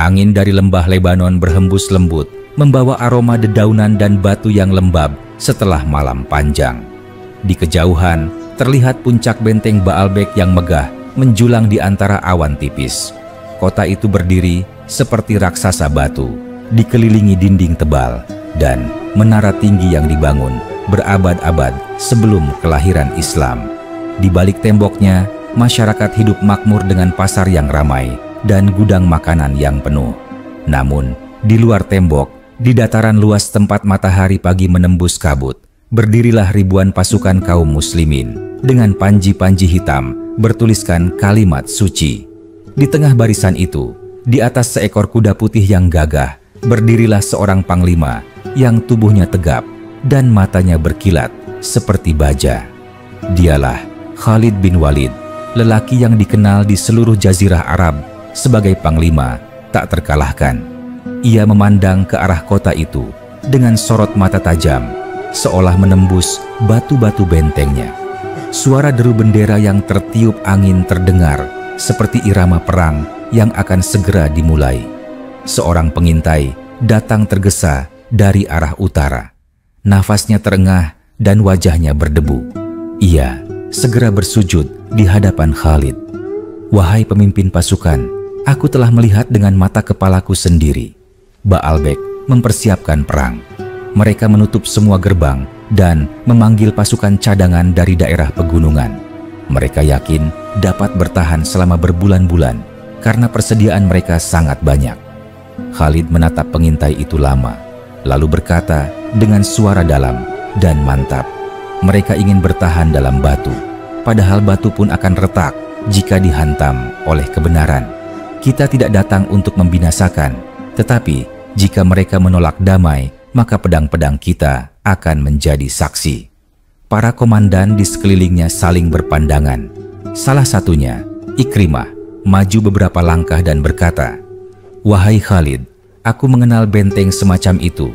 Angin dari lembah Lebanon berhembus lembut, membawa aroma dedaunan dan batu yang lembab setelah malam panjang. Di kejauhan, terlihat puncak benteng Baalbek yang megah menjulang di antara awan tipis. Kota itu berdiri seperti raksasa batu, dikelilingi dinding tebal, dan menara tinggi yang dibangun berabad-abad sebelum kelahiran Islam. Di balik temboknya, masyarakat hidup makmur dengan pasar yang ramai dan gudang makanan yang penuh. Namun, di luar tembok, di dataran luas tempat matahari pagi menembus kabut, berdirilah ribuan pasukan kaum muslimin dengan panji-panji hitam bertuliskan kalimat suci. Di tengah barisan itu, di atas seekor kuda putih yang gagah, berdirilah seorang panglima yang tubuhnya tegap dan matanya berkilat seperti baja. Dialah Khalid bin Walid, lelaki yang dikenal di seluruh jazirah Arab sebagai panglima tak terkalahkan. Ia memandang ke arah kota itu dengan sorot mata tajam, seolah menembus batu-batu bentengnya. Suara deru bendera yang tertiup angin terdengar seperti irama perang yang akan segera dimulai. Seorang pengintai datang tergesa dari arah utara. Nafasnya terengah dan wajahnya berdebu. Ia segera bersujud di hadapan Khalid. "Wahai pemimpin pasukan, aku telah melihat dengan mata kepalaku sendiri. Baalbek mempersiapkan perang. Mereka menutup semua gerbang dan memanggil pasukan cadangan dari daerah pegunungan. Mereka yakin dapat bertahan selama berbulan-bulan karena persediaan mereka sangat banyak." Khalid menatap pengintai itu lama, lalu berkata dengan suara dalam dan mantap, "Mereka ingin bertahan dalam batu, padahal batu pun akan retak jika dihantam oleh kebenaran. Kita tidak datang untuk membinasakan, tetapi jika mereka menolak damai, maka pedang-pedang kita akan menjadi saksi." Para komandan di sekelilingnya saling berpandangan. Salah satunya, Ikrimah, maju beberapa langkah dan berkata, "Wahai Khalid, aku mengenal benteng semacam itu.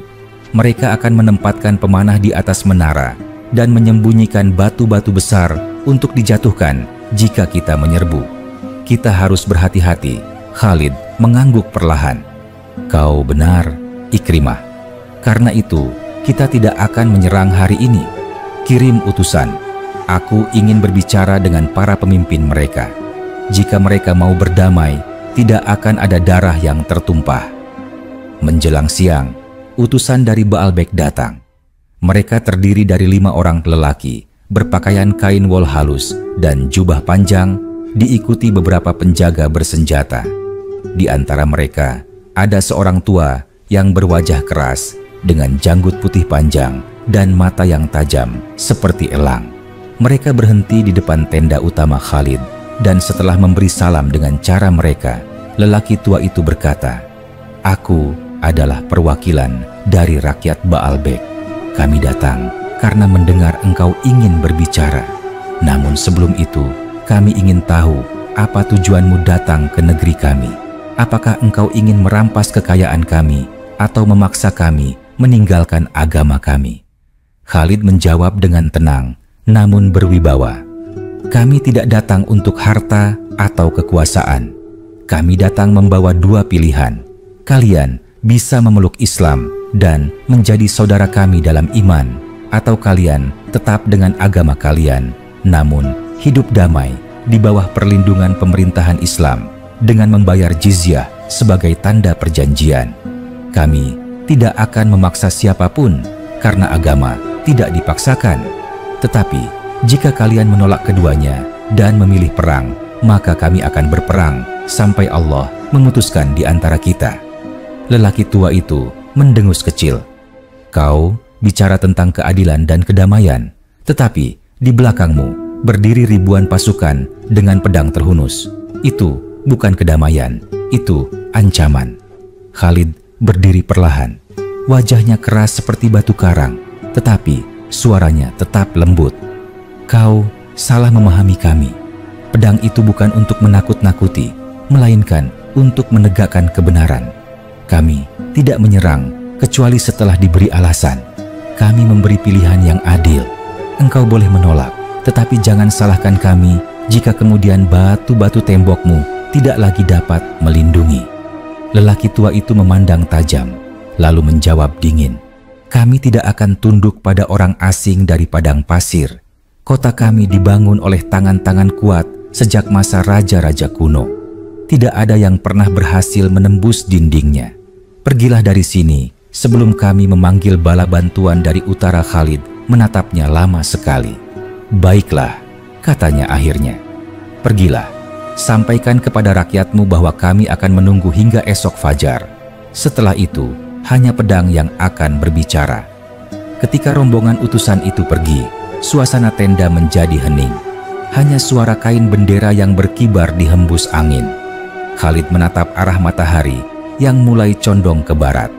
Mereka akan menempatkan pemanah di atas menara dan menyembunyikan batu-batu besar untuk dijatuhkan jika kita menyerbu. Kita harus berhati-hati." Khalid mengangguk perlahan. "Kau benar, Ikrimah. Karena itu, kita tidak akan menyerang hari ini. Kirim utusan. Aku ingin berbicara dengan para pemimpin mereka. Jika mereka mau berdamai, tidak akan ada darah yang tertumpah." Menjelang siang, utusan dari Baalbek datang. Mereka terdiri dari 5 orang lelaki, berpakaian kain wol halus dan jubah panjang, diikuti beberapa penjaga bersenjata. Di antara mereka, ada seorang tua yang berwajah keras dengan janggut putih panjang dan mata yang tajam seperti elang. Mereka berhenti di depan tenda utama Khalid, dan setelah memberi salam dengan cara mereka, lelaki tua itu berkata, "Aku adalah perwakilan dari rakyat Baalbek. Kami datang karena mendengar engkau ingin berbicara. Namun sebelum itu, kami ingin tahu apa tujuanmu datang ke negeri kami. Apakah engkau ingin merampas kekayaan kami atau memaksa kami meninggalkan agama kami?" Khalid menjawab dengan tenang, namun berwibawa, "Kami tidak datang untuk harta atau kekuasaan. Kami datang membawa 2 pilihan. Kalian bisa memeluk Islam dan menjadi saudara kami dalam iman, atau kalian tetap dengan agama kalian, namun hidup damai di bawah perlindungan pemerintahan Islam dengan membayar jizyah sebagai tanda perjanjian. Kami tidak akan memaksa siapapun karena agama tidak dipaksakan. Tetapi jika kalian menolak keduanya dan memilih perang, maka kami akan berperang sampai Allah memutuskan di antara kita." Lelaki tua itu mendengus kecil. "Kau bicara tentang keadilan dan kedamaian, tetapi di belakangmu berdiri ribuan pasukan dengan pedang terhunus. Itu bukan kedamaian, itu ancaman." Khalid berdiri perlahan. Wajahnya keras seperti batu karang, tetapi suaranya tetap lembut. "Kau salah memahami kami. Pedang itu bukan untuk menakut-nakuti, melainkan untuk menegakkan kebenaran. Kami tidak menyerang kecuali setelah diberi alasan. Kami memberi pilihan yang adil. Engkau boleh menolak, tetapi jangan salahkan kami jika kemudian batu-batu tembokmu tidak lagi dapat melindungi." Lelaki tua itu memandang tajam, lalu menjawab dingin, "Kami tidak akan tunduk pada orang asing dari padang pasir. Kota kami dibangun oleh tangan-tangan kuat sejak masa raja-raja kuno. Tidak ada yang pernah berhasil menembus dindingnya. Pergilah dari sini sebelum kami memanggil bala bantuan dari utara." Khalid menatapnya lama sekali. "Baiklah," katanya akhirnya. "Pergilah, sampaikan kepada rakyatmu bahwa kami akan menunggu hingga esok fajar. Setelah itu, hanya pedang yang akan berbicara." Ketika rombongan utusan itu pergi, suasana tenda menjadi hening. Hanya suara kain bendera yang berkibar dihembus angin. Khalid menatap arah matahari yang mulai condong ke barat.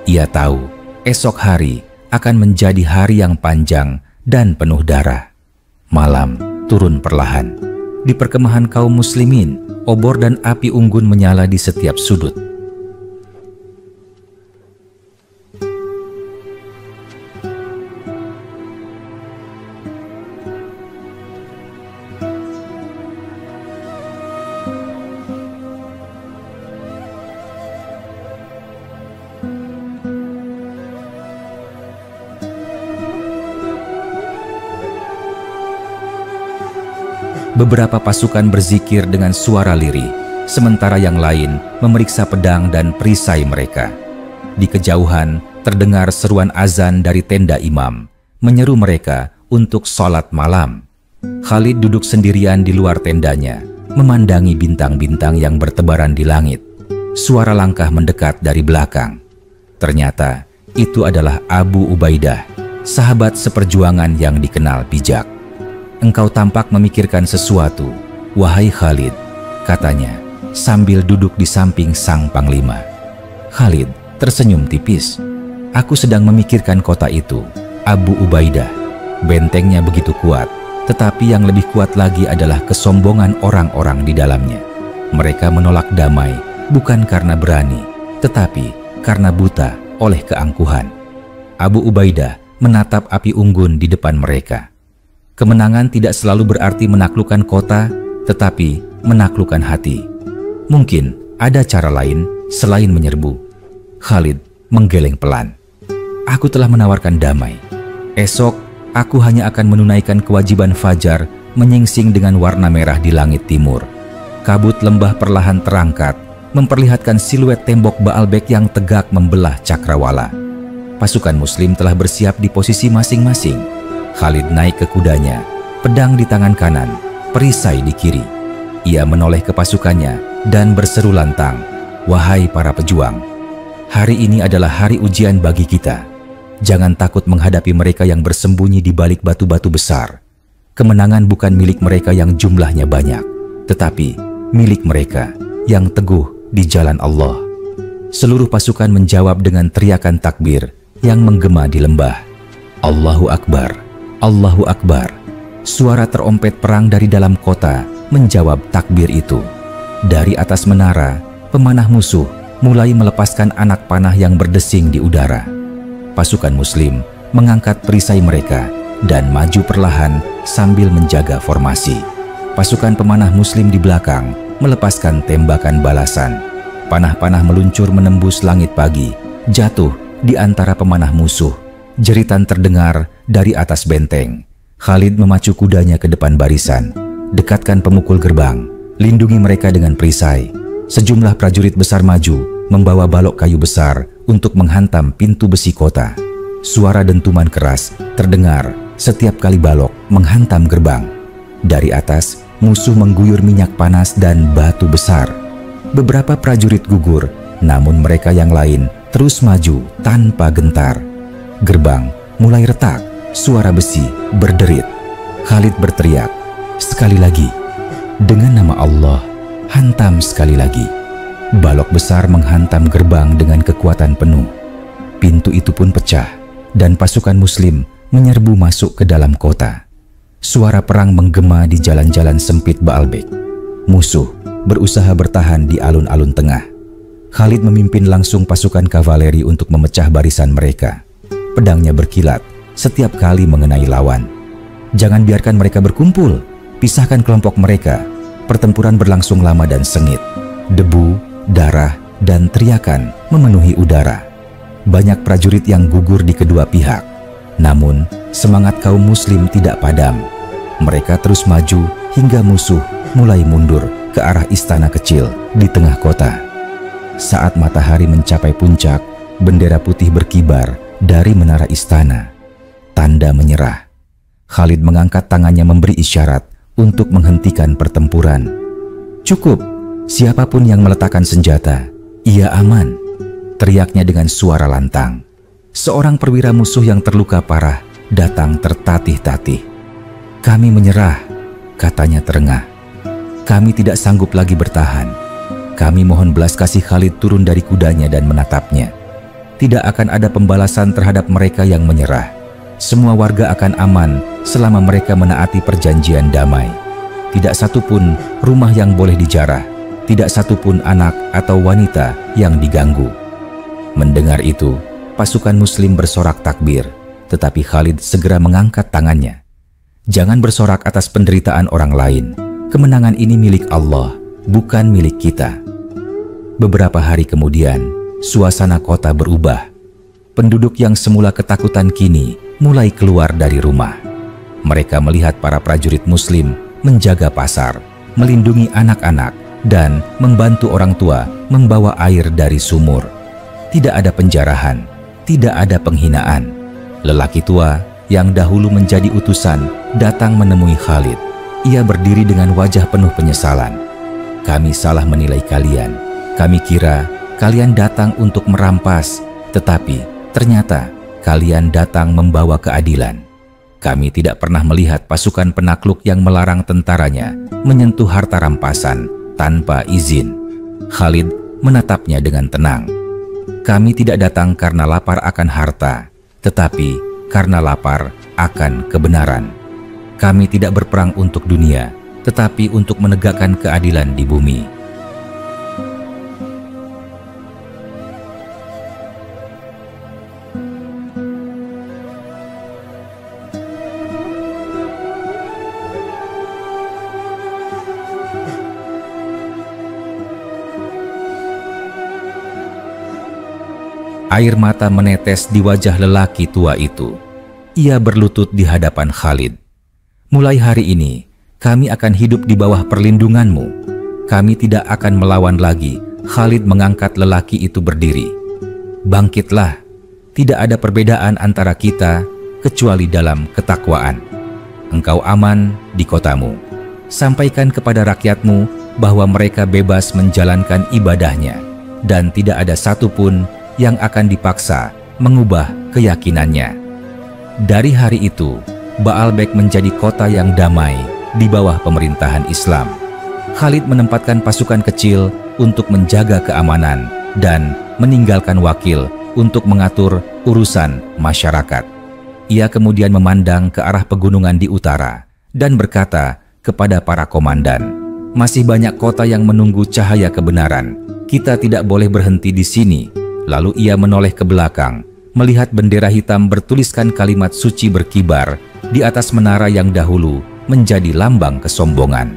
Ia tahu esok hari akan menjadi hari yang panjang dan penuh darah. Malam turun perlahan. Di perkemahan kaum muslimin, obor dan api unggun menyala di setiap sudut. Beberapa pasukan berzikir dengan suara lirih, sementara yang lain memeriksa pedang dan perisai mereka. Di kejauhan terdengar seruan azan dari tenda imam, menyeru mereka untuk sholat malam. Khalid duduk sendirian di luar tendanya, memandangi bintang-bintang yang bertebaran di langit. Suara langkah mendekat dari belakang. Ternyata itu adalah Abu Ubaidah, sahabat seperjuangan yang dikenal bijak. "Engkau tampak memikirkan sesuatu, wahai Khalid," katanya sambil duduk di samping sang panglima. Khalid tersenyum tipis. "Aku sedang memikirkan kota itu, Abu Ubaidah. Bentengnya begitu kuat, tetapi yang lebih kuat lagi adalah kesombongan orang-orang di dalamnya. Mereka menolak damai bukan karena berani, tetapi karena buta oleh keangkuhan." Abu Ubaidah menatap api unggun di depan mereka. Kemenangan tidak selalu berarti menaklukkan kota, tetapi menaklukkan hati. Mungkin ada cara lain selain menyerbu. Khalid menggeleng pelan. "Aku telah menawarkan damai. Esok aku hanya akan menunaikan kewajiban fajar menyingsing dengan warna merah di langit timur." Kabut lembah perlahan terangkat, memperlihatkan siluet tembok Baalbek yang tegak membelah cakrawala. Pasukan muslim telah bersiap di posisi masing-masing. Khalid naik ke kudanya, pedang di tangan kanan, perisai di kiri. Ia menoleh ke pasukannya dan berseru lantang, "Wahai para pejuang, hari ini adalah hari ujian bagi kita. Jangan takut menghadapi mereka yang bersembunyi di balik batu-batu besar. Kemenangan bukan milik mereka yang jumlahnya banyak, tetapi milik mereka yang teguh di jalan Allah." Seluruh pasukan menjawab dengan teriakan takbir yang menggema di lembah. "Allahu Akbar, Allahu Akbar." Suara terompet perang dari dalam kota menjawab takbir itu. Dari atas menara, pemanah musuh mulai melepaskan anak panah yang berdesing di udara. Pasukan muslim mengangkat perisai mereka dan maju perlahan sambil menjaga formasi. Pasukan pemanah muslim di belakang melepaskan tembakan balasan. Panah-panah meluncur menembus langit pagi, jatuh di antara pemanah musuh. Jeritan terdengar dari atas benteng. Khalid memacu kudanya ke depan barisan. "Dekatkan pemukul gerbang, lindungi mereka dengan perisai." Sejumlah prajurit besar maju, membawa balok kayu besar untuk menghantam pintu besi kota. Suara dentuman keras terdengar setiap kali balok menghantam gerbang. Dari atas, musuh mengguyur minyak panas dan batu besar. Beberapa prajurit gugur, namun mereka yang lain terus maju tanpa gentar. Gerbang mulai retak, suara besi berderit. Khalid berteriak, "Sekali lagi, dengan nama Allah, hantam sekali lagi." Balok besar menghantam gerbang dengan kekuatan penuh. Pintu itu pun pecah dan pasukan muslim menyerbu masuk ke dalam kota. Suara perang menggema di jalan-jalan sempit Baalbek. Musuh berusaha bertahan di alun-alun tengah. Khalid memimpin langsung pasukan kavaleri untuk memecah barisan mereka. Pedangnya berkilat setiap kali mengenai lawan. "Jangan biarkan mereka berkumpul, pisahkan kelompok mereka." Pertempuran berlangsung lama dan sengit. Debu, darah, dan teriakan memenuhi udara. Banyak prajurit yang gugur di kedua pihak. Namun, semangat kaum muslim tidak padam. Mereka terus maju hingga musuh mulai mundur ke arah istana kecil di tengah kota. Saat matahari mencapai puncak, bendera putih berkibar dari menara istana. Tanda menyerah. Khalid mengangkat tangannya memberi isyarat untuk menghentikan pertempuran. "Cukup, siapapun yang meletakkan senjata, ia aman," teriaknya dengan suara lantang. Seorang perwira musuh yang terluka parah datang tertatih-tatih. "Kami menyerah," katanya terengah. "Kami tidak sanggup lagi bertahan. Kami mohon belas kasih." Khalid turun dari kudanya dan menatapnya. Tidak akan ada pembalasan terhadap mereka yang menyerah. Semua warga akan aman selama mereka menaati perjanjian damai. Tidak satu pun rumah yang boleh dijarah, tidak satu pun anak atau wanita yang diganggu. Mendengar itu, pasukan muslim bersorak takbir, tetapi Khalid segera mengangkat tangannya. "Jangan bersorak atas penderitaan orang lain. Kemenangan ini milik Allah, bukan milik kita." Beberapa hari kemudian, suasana kota berubah. Penduduk yang semula ketakutan kini mulai keluar dari rumah. Mereka melihat para prajurit muslim menjaga pasar, melindungi anak-anak, dan membantu orang tua membawa air dari sumur. Tidak ada penjarahan, tidak ada penghinaan. Lelaki tua yang dahulu menjadi utusan datang menemui Khalid. Ia berdiri dengan wajah penuh penyesalan. "Kami salah menilai kalian. Kami kira kalian datang untuk merampas, tetapi ternyata kalian datang membawa keadilan. Kami tidak pernah melihat pasukan penakluk yang melarang tentaranya menyentuh harta rampasan tanpa izin." Khalid menatapnya dengan tenang. "Kami tidak datang karena lapar akan harta, tetapi karena lapar akan kebenaran. Kami tidak berperang untuk dunia, tetapi untuk menegakkan keadilan di bumi." Air mata menetes di wajah lelaki tua itu. Ia berlutut di hadapan Khalid. "Mulai hari ini, kami akan hidup di bawah perlindunganmu. Kami tidak akan melawan lagi." Khalid mengangkat lelaki itu berdiri. "Bangkitlah. Tidak ada perbedaan antara kita kecuali dalam ketakwaan. Engkau aman di kotamu. Sampaikan kepada rakyatmu bahwa mereka bebas menjalankan ibadahnya dan tidak ada satupun yang akan dipaksa mengubah keyakinannya." Dari hari itu, Baalbek menjadi kota yang damai di bawah pemerintahan Islam. Khalid menempatkan pasukan kecil untuk menjaga keamanan dan meninggalkan wakil untuk mengatur urusan masyarakat. Ia kemudian memandang ke arah pegunungan di utara dan berkata kepada para komandan, "Masih banyak kota yang menunggu cahaya kebenaran. Kita tidak boleh berhenti di sini." Lalu ia menoleh ke belakang, melihat bendera hitam bertuliskan kalimat suci berkibar di atas menara yang dahulu menjadi lambang kesombongan.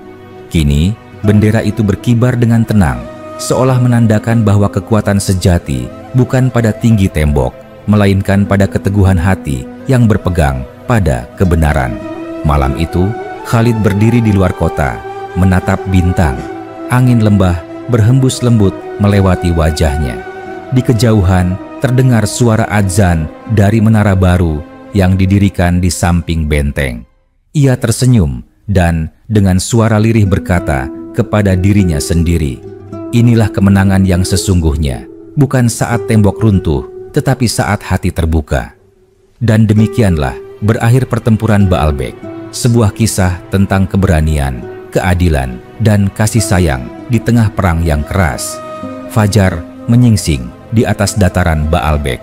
Kini, bendera itu berkibar dengan tenang, seolah menandakan bahwa kekuatan sejati bukan pada tinggi tembok, melainkan pada keteguhan hati yang berpegang pada kebenaran. Malam itu, Khalid berdiri di luar kota, menatap bintang. Angin lembah berhembus lembut melewati wajahnya. Di kejauhan terdengar suara adzan dari menara baru yang didirikan di samping benteng. Ia tersenyum dan dengan suara lirih berkata kepada dirinya sendiri, "Inilah kemenangan yang sesungguhnya, bukan saat tembok runtuh, tetapi saat hati terbuka." Dan demikianlah berakhir pertempuran Baalbek, sebuah kisah tentang keberanian, keadilan, dan kasih sayang di tengah perang yang keras. Fajar menyingsing di atas dataran Baalbek.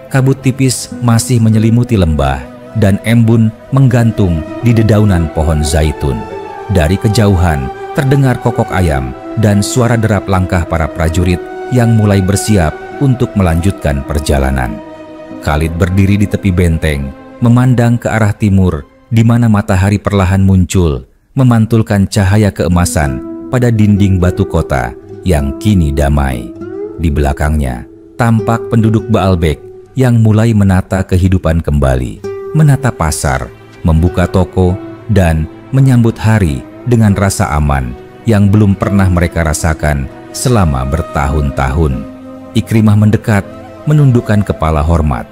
Kabut tipis masih menyelimuti lembah dan embun menggantung di dedaunan pohon zaitun. Dari kejauhan terdengar kokok ayam dan suara derap langkah para prajurit yang mulai bersiap untuk melanjutkan perjalanan. Khalid berdiri di tepi benteng, memandang ke arah timur di mana matahari perlahan muncul, memantulkan cahaya keemasan pada dinding batu kota yang kini damai. Di belakangnya, tampak penduduk Baalbek yang mulai menata kehidupan kembali, menata pasar, membuka toko, dan menyambut hari dengan rasa aman yang belum pernah mereka rasakan selama bertahun-tahun. Ikrimah mendekat, menundukkan kepala hormat.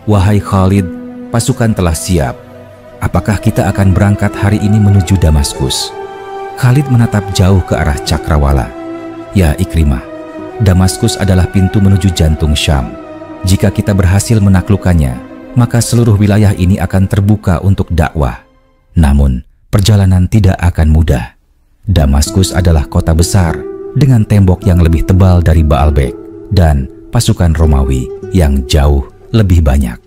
"Wahai Khalid, pasukan telah siap. Apakah kita akan berangkat hari ini menuju Damaskus?" Khalid menatap jauh ke arah Cakrawala. "Ya Ikrimah, Damaskus adalah pintu menuju jantung Syam. Jika kita berhasil menaklukkannya, maka seluruh wilayah ini akan terbuka untuk dakwah. Namun, perjalanan tidak akan mudah. Damaskus adalah kota besar dengan tembok yang lebih tebal dari Baalbek dan pasukan Romawi yang jauh lebih banyak."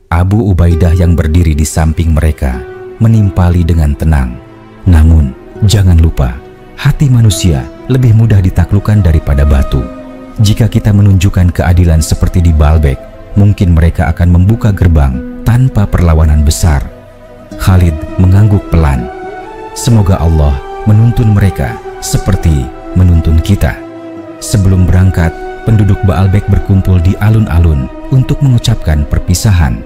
Abu Ubaidah yang berdiri di samping mereka menimpali dengan tenang. "Namun, jangan lupa, hati manusia lebih mudah ditaklukkan daripada batu. Jika kita menunjukkan keadilan seperti di Baalbek, mungkin mereka akan membuka gerbang tanpa perlawanan besar." Khalid mengangguk pelan. "Semoga Allah menuntun mereka seperti menuntun kita." Sebelum berangkat, penduduk Baalbek berkumpul di alun-alun untuk mengucapkan perpisahan.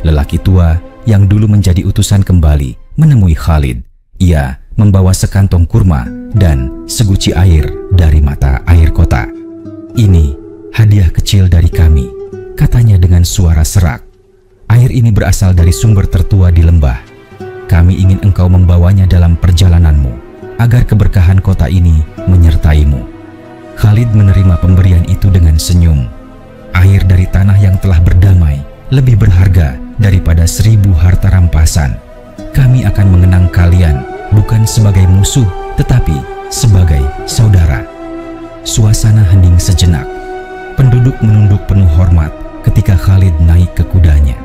Lelaki tua yang dulu menjadi utusan kembali menemui Khalid. Ia membawa sekantong kurma dan seguci air dari mata air kota. "Ini hadiah kecil dari kami," katanya dengan suara serak. "Air ini berasal dari sumber tertua di lembah. Kami ingin engkau membawanya dalam perjalananmu, agar keberkahan kota ini menyertaimu." Khalid menerima pemberian itu dengan senyum. Air dari tanah yang telah berdamai lebih berharga daripada 1000 harta rampasan. Kami akan mengenang kalian bukan sebagai musuh, tetapi sebagai saudara. Suasana hening sejenak. Penduduk menunduk penuh hormat ketika Khalid naik ke kudanya.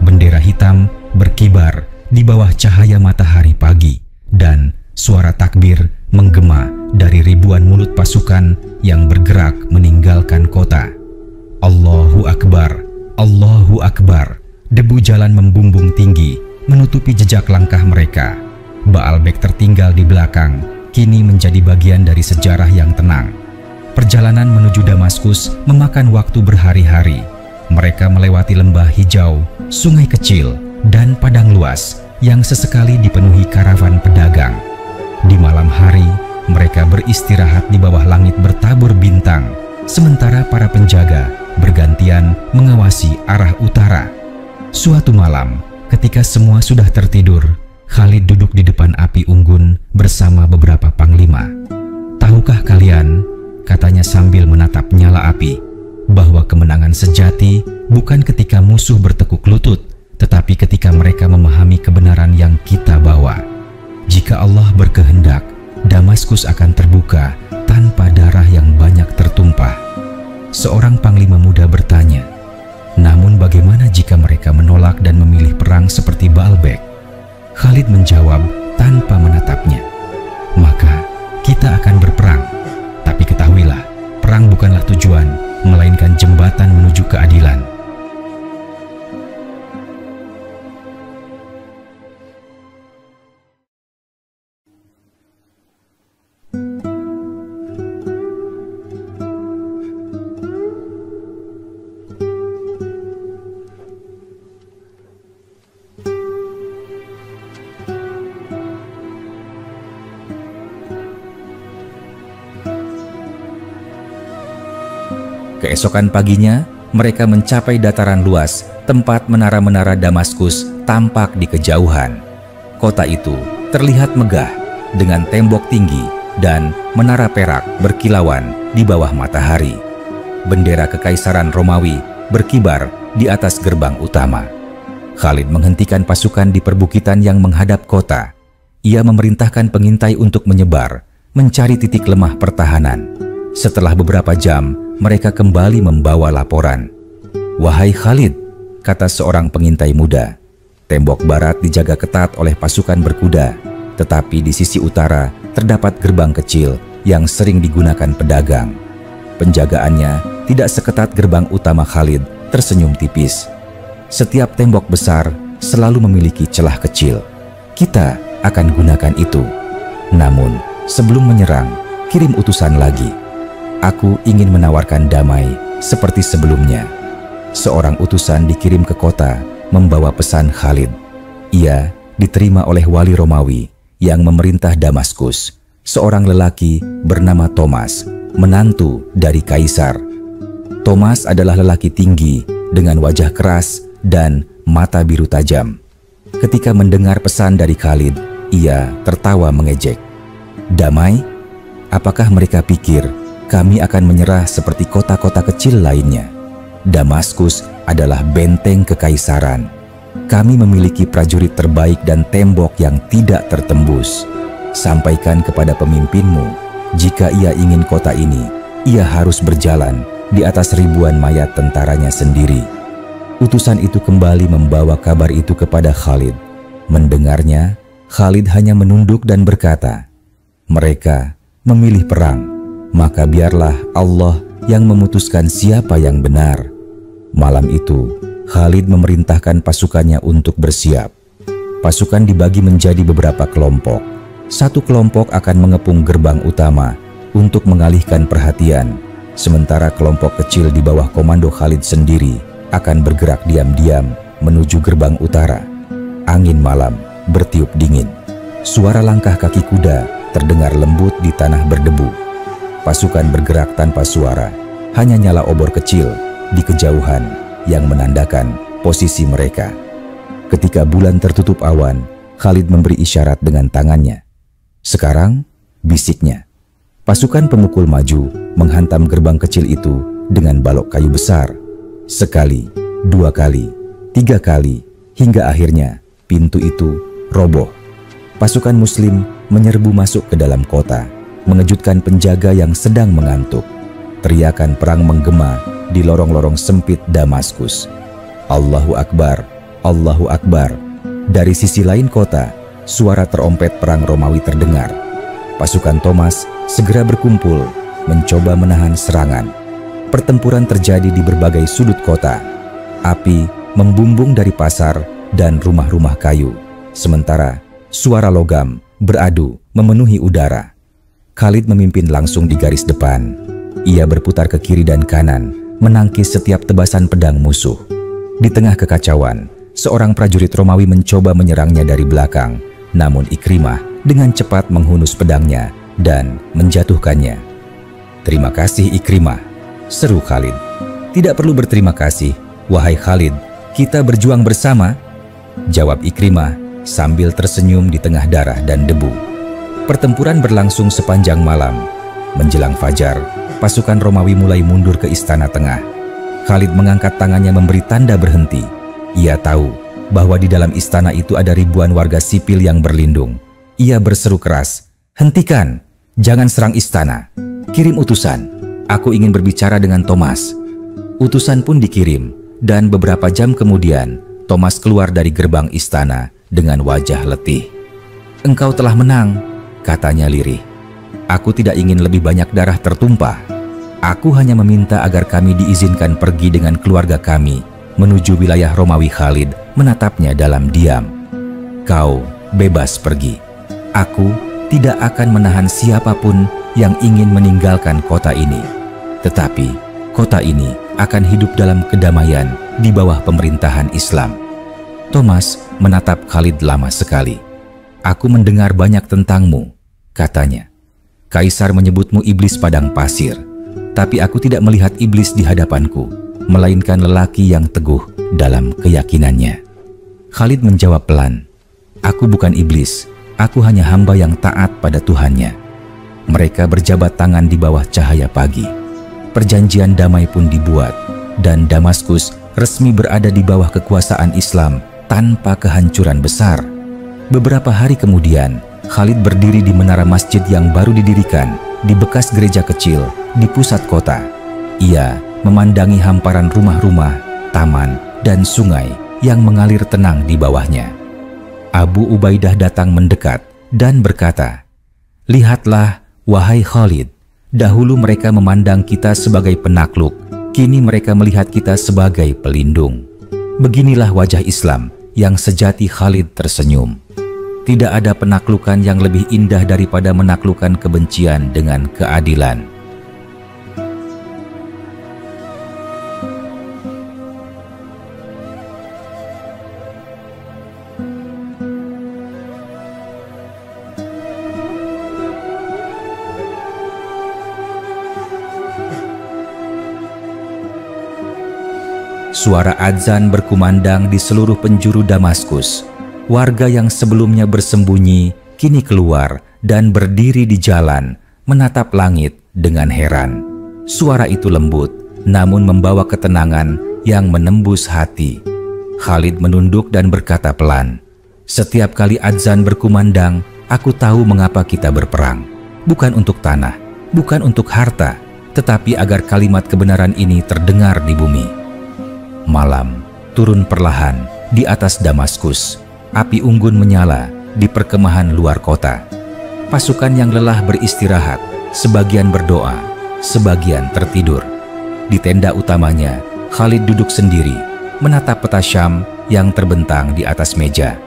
Bendera hitam berkibar di bawah cahaya matahari pagi, dan suara takbir menggema dari ribuan mulut pasukan yang bergerak meninggalkan kota. Allahu Akbar, Allahu Akbar. Debu jalan membumbung tinggi, menutupi jejak langkah mereka. Baalbek tertinggal di belakang, kini menjadi bagian dari sejarah yang tenang. Perjalanan menuju Damaskus memakan waktu berhari-hari. Mereka melewati lembah hijau, sungai kecil, dan padang luas yang sesekali dipenuhi karavan pedagang. Di malam hari, mereka beristirahat di bawah langit bertabur bintang, sementara para penjaga bergantian mengawasi arah utara. Suatu malam, ketika semua sudah tertidur, Khalid duduk di depan api unggun bersama beberapa panglima. "Tahukah kalian," katanya sambil menatap nyala api, "bahwa kemenangan sejati bukan ketika musuh bertekuk lutut, tetapi ketika mereka memahami kebenaran yang kita bawa. Jika Allah berkehendak, Damaskus akan terbuka tanpa darah yang banyak tertumpah." Seorang panglima muda bertanya, "Namun bagaimana jika mereka menolak dan memilih perang seperti Baalbek?" Khalid menjawab tanpa menatapnya, "Maka kita akan berperang. Tapi ketahuilah, perang bukanlah tujuan, melainkan jembatan menuju keadilan." Keesokan paginya, mereka mencapai dataran luas, tempat menara-menara Damaskus tampak di kejauhan. Kota itu terlihat megah dengan tembok tinggi dan menara perak berkilauan di bawah matahari. Bendera Kekaisaran Romawi berkibar di atas gerbang utama. Khalid menghentikan pasukan di perbukitan yang menghadap kota. Ia memerintahkan pengintai untuk menyebar, mencari titik lemah pertahanan. Setelah beberapa jam, mereka kembali membawa laporan. "Wahai Khalid," kata seorang pengintai muda, "tembok barat dijaga ketat oleh pasukan berkuda, tetapi di sisi utara terdapat gerbang kecil yang sering digunakan pedagang. Penjagaannya tidak seketat gerbang utama." Khalid tersenyum tipis. "Setiap tembok besar selalu memiliki celah kecil. Kita akan gunakan itu. Namun, sebelum menyerang, kirim utusan lagi." Aku ingin menawarkan damai seperti sebelumnya. Seorang utusan dikirim ke kota membawa pesan Khalid. Ia diterima oleh wali Romawi yang memerintah Damaskus, seorang lelaki bernama Thomas, menantu dari kaisar. Thomas adalah lelaki tinggi dengan wajah keras dan mata biru tajam. Ketika mendengar pesan dari Khalid, ia tertawa mengejek. Damai? Apakah mereka pikir kami akan menyerah seperti kota-kota kecil lainnya? Damaskus adalah benteng kekaisaran. Kami memiliki prajurit terbaik dan tembok yang tidak tertembus. Sampaikan kepada pemimpinmu, jika ia ingin kota ini, ia harus berjalan di atas ribuan mayat tentaranya sendiri. Utusan itu kembali membawa kabar itu kepada Khalid. Mendengarnya, Khalid hanya menunduk dan berkata, "Mereka memilih perang, maka biarlah Allah yang memutuskan siapa yang benar." Malam itu, Khalid memerintahkan pasukannya untuk bersiap. Pasukan dibagi menjadi beberapa kelompok. Satu kelompok akan mengepung gerbang utama untuk mengalihkan perhatian, sementara kelompok kecil di bawah komando Khalid sendiri akan bergerak diam-diam menuju gerbang utara. Angin malam bertiup dingin. Suara langkah kaki kuda terdengar lembut di tanah berdebu. Pasukan bergerak tanpa suara, hanya nyala obor kecil di kejauhan yang menandakan posisi mereka. Ketika bulan tertutup awan, Khalid memberi isyarat dengan tangannya. "Sekarang," bisiknya. Pasukan pemukul maju menghantam gerbang kecil itu dengan balok kayu besar. Sekali, dua kali, tiga kali, hingga akhirnya pintu itu roboh. Pasukan Muslim menyerbu masuk ke dalam kota, mengejutkan penjaga yang sedang mengantuk. Teriakan perang menggema di lorong-lorong sempit Damaskus. Allahu Akbar, Allahu Akbar. Dari sisi lain kota, suara terompet perang Romawi terdengar. Pasukan Thomas segera berkumpul, mencoba menahan serangan. Pertempuran terjadi di berbagai sudut kota. Api membumbung dari pasar dan rumah-rumah kayu, sementara suara logam beradu memenuhi udara. Khalid memimpin langsung di garis depan. Ia berputar ke kiri dan kanan, menangkis setiap tebasan pedang musuh. Di tengah kekacauan, seorang prajurit Romawi mencoba menyerangnya dari belakang, namun Ikrimah dengan cepat menghunus pedangnya dan menjatuhkannya. "Terima kasih Ikrimah," seru Khalid. "Tidak perlu berterima kasih, wahai Khalid, kita berjuang bersama," jawab Ikrimah sambil tersenyum di tengah darah dan debu. Pertempuran berlangsung sepanjang malam. Menjelang fajar, pasukan Romawi mulai mundur ke istana tengah. Khalid mengangkat tangannya memberi tanda berhenti. Ia tahu bahwa di dalam istana itu ada ribuan warga sipil yang berlindung. Ia berseru keras, "Hentikan! Jangan serang istana. Kirim utusan. Aku ingin berbicara dengan Thomas." Utusan pun dikirim, dan beberapa jam kemudian, Thomas keluar dari gerbang istana dengan wajah letih. "Engkau telah menang," katanya lirih. "Aku tidak ingin lebih banyak darah tertumpah. Aku hanya meminta agar kami diizinkan pergi dengan keluarga kami menuju wilayah Romawi." Khalid menatapnya dalam diam. "Kau bebas pergi. Aku tidak akan menahan siapapun yang ingin meninggalkan kota ini. Tetapi kota ini akan hidup dalam kedamaian di bawah pemerintahan Islam." Thomas menatap Khalid lama sekali. "Aku mendengar banyak tentangmu," katanya. "Kaisar menyebutmu iblis padang pasir. Tapi aku tidak melihat iblis di hadapanku, melainkan lelaki yang teguh dalam keyakinannya." Khalid menjawab pelan, "Aku bukan iblis, aku hanya hamba yang taat pada Tuhannya." Mereka berjabat tangan di bawah cahaya pagi. Perjanjian damai pun dibuat, dan Damaskus resmi berada di bawah kekuasaan Islam tanpa kehancuran besar. Beberapa hari kemudian, Khalid berdiri di menara masjid yang baru didirikan di bekas gereja kecil di pusat kota. Ia memandangi hamparan rumah-rumah, taman, dan sungai yang mengalir tenang di bawahnya. Abu Ubaidah datang mendekat dan berkata, "Lihatlah, wahai Khalid, dahulu mereka memandang kita sebagai penakluk, kini mereka melihat kita sebagai pelindung. Beginilah wajah Islam yang sejati." Khalid tersenyum. Tidak ada penaklukan yang lebih indah daripada menaklukkan kebencian dengan keadilan. Suara adzan berkumandang di seluruh penjuru Damaskus. Warga yang sebelumnya bersembunyi kini keluar dan berdiri di jalan, menatap langit dengan heran. Suara itu lembut, namun membawa ketenangan yang menembus hati. Khalid menunduk dan berkata pelan, "Setiap kali adzan berkumandang, aku tahu mengapa kita berperang. Bukan untuk tanah, bukan untuk harta, tetapi agar kalimat kebenaran ini terdengar di bumi." Malam turun perlahan di atas Damaskus. Api unggun menyala di perkemahan luar kota. Pasukan yang lelah beristirahat, sebagian berdoa, sebagian tertidur. Di tenda utamanya, Khalid duduk sendiri, menatap peta Syam yang terbentang di atas meja.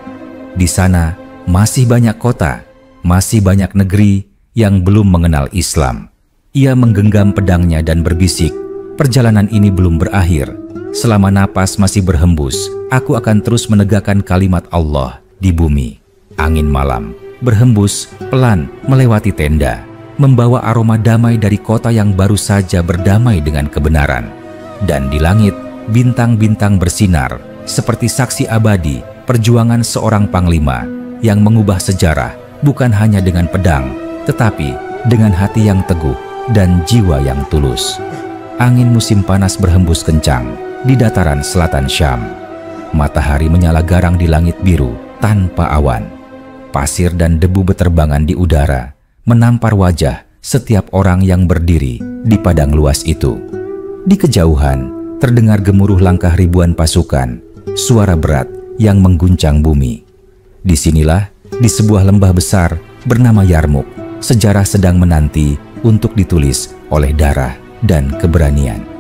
Di sana masih banyak kota, masih banyak negeri yang belum mengenal Islam. Ia menggenggam pedangnya dan berbisik, "Perjalanan ini belum berakhir. Selama napas masih berhembus, aku akan terus menegakkan kalimat Allah di bumi." Angin malam berhembus pelan melewati tenda, membawa aroma damai dari kota yang baru saja berdamai dengan kebenaran. Dan di langit, bintang-bintang bersinar seperti saksi abadi perjuangan seorang panglima yang mengubah sejarah bukan hanya dengan pedang, tetapi dengan hati yang teguh dan jiwa yang tulus. Angin musim panas berhembus kencang di dataran selatan Syam. Matahari menyala garang di langit biru tanpa awan. Pasir dan debu beterbangan di udara, menampar wajah setiap orang yang berdiri di padang luas itu. Di kejauhan, terdengar gemuruh langkah ribuan pasukan, suara berat yang mengguncang bumi. Disinilah, di sebuah lembah besar bernama Yarmuk, sejarah sedang menanti untuk ditulis oleh darah dan keberanian.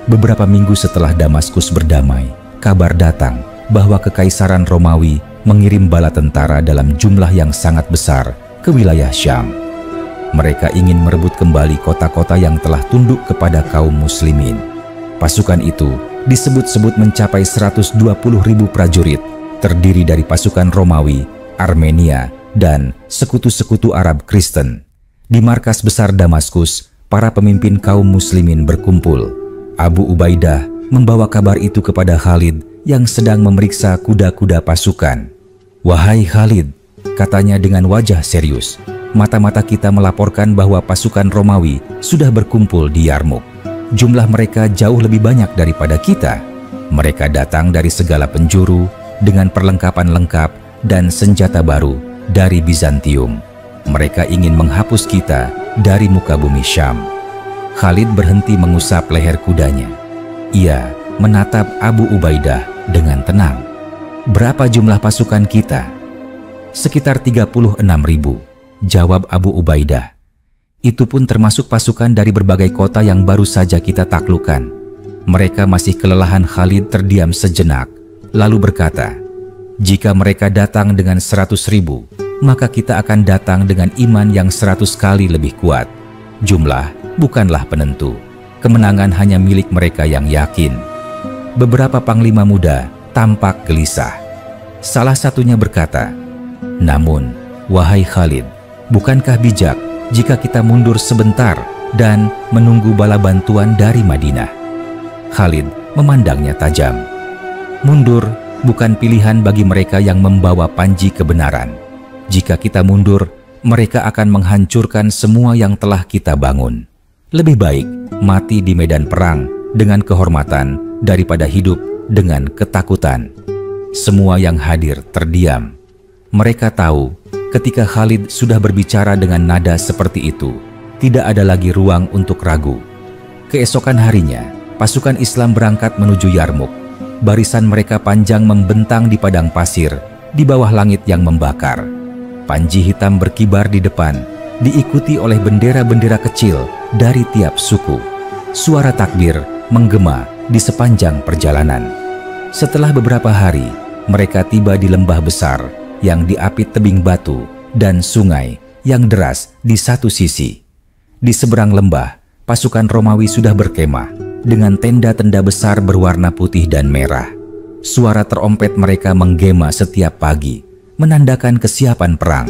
Beberapa minggu setelah Damaskus berdamai, kabar datang bahwa Kekaisaran Romawi mengirim bala tentara dalam jumlah yang sangat besar ke wilayah Syam. Mereka ingin merebut kembali kota-kota yang telah tunduk kepada kaum muslimin. Pasukan itu disebut-sebut mencapai 120.000 prajurit, terdiri dari pasukan Romawi, Armenia, dan sekutu-sekutu Arab Kristen. Di markas besar Damaskus, para pemimpin kaum muslimin berkumpul. Abu Ubaidah membawa kabar itu kepada Khalid yang sedang memeriksa kuda-kuda pasukan. "Wahai Khalid," katanya dengan wajah serius, "mata-mata kita melaporkan bahwa pasukan Romawi sudah berkumpul di Yarmuk. Jumlah mereka jauh lebih banyak daripada kita. Mereka datang dari segala penjuru dengan perlengkapan lengkap dan senjata baru dari Bizantium. Mereka ingin menghapus kita dari muka bumi Syam." Khalid berhenti mengusap leher kudanya. Ia menatap Abu Ubaidah dengan tenang. "Berapa jumlah pasukan kita?" "Sekitar 36.000, jawab Abu Ubaidah. "Itu pun termasuk pasukan dari berbagai kota yang baru saja kita taklukkan." Mereka masih kelelahan. Khalid terdiam sejenak, lalu berkata, "Jika mereka datang dengan 100.000, maka kita akan datang dengan iman yang 100 kali lebih kuat. Jumlah bukanlah penentu. Kemenangan hanya milik mereka yang yakin." Beberapa panglima muda tampak gelisah. Salah satunya berkata, "Namun, wahai Khalid, bukankah bijak jika kita mundur sebentar dan menunggu bala bantuan dari Madinah?" Khalid memandangnya tajam. "Mundur bukan pilihan bagi mereka yang membawa panji kebenaran. Jika kita mundur, mereka akan menghancurkan semua yang telah kita bangun. Lebih baik mati di medan perang dengan kehormatan daripada hidup dengan ketakutan." Semua yang hadir terdiam. Mereka tahu ketika Khalid sudah berbicara dengan nada seperti itu, tidak ada lagi ruang untuk ragu. Keesokan harinya, pasukan Islam berangkat menuju Yarmuk. Barisan mereka panjang membentang di padang pasir, di bawah langit yang membakar. Panji hitam berkibar di depan, diikuti oleh bendera-bendera kecil dari tiap suku. Suara takbir menggema di sepanjang perjalanan. Setelah beberapa hari, mereka tiba di lembah besar yang diapit tebing batu dan sungai yang deras di satu sisi. Di seberang lembah, pasukan Romawi sudah berkemah dengan tenda-tenda besar berwarna putih dan merah. Suara terompet mereka menggema setiap pagi, menandakan kesiapan perang.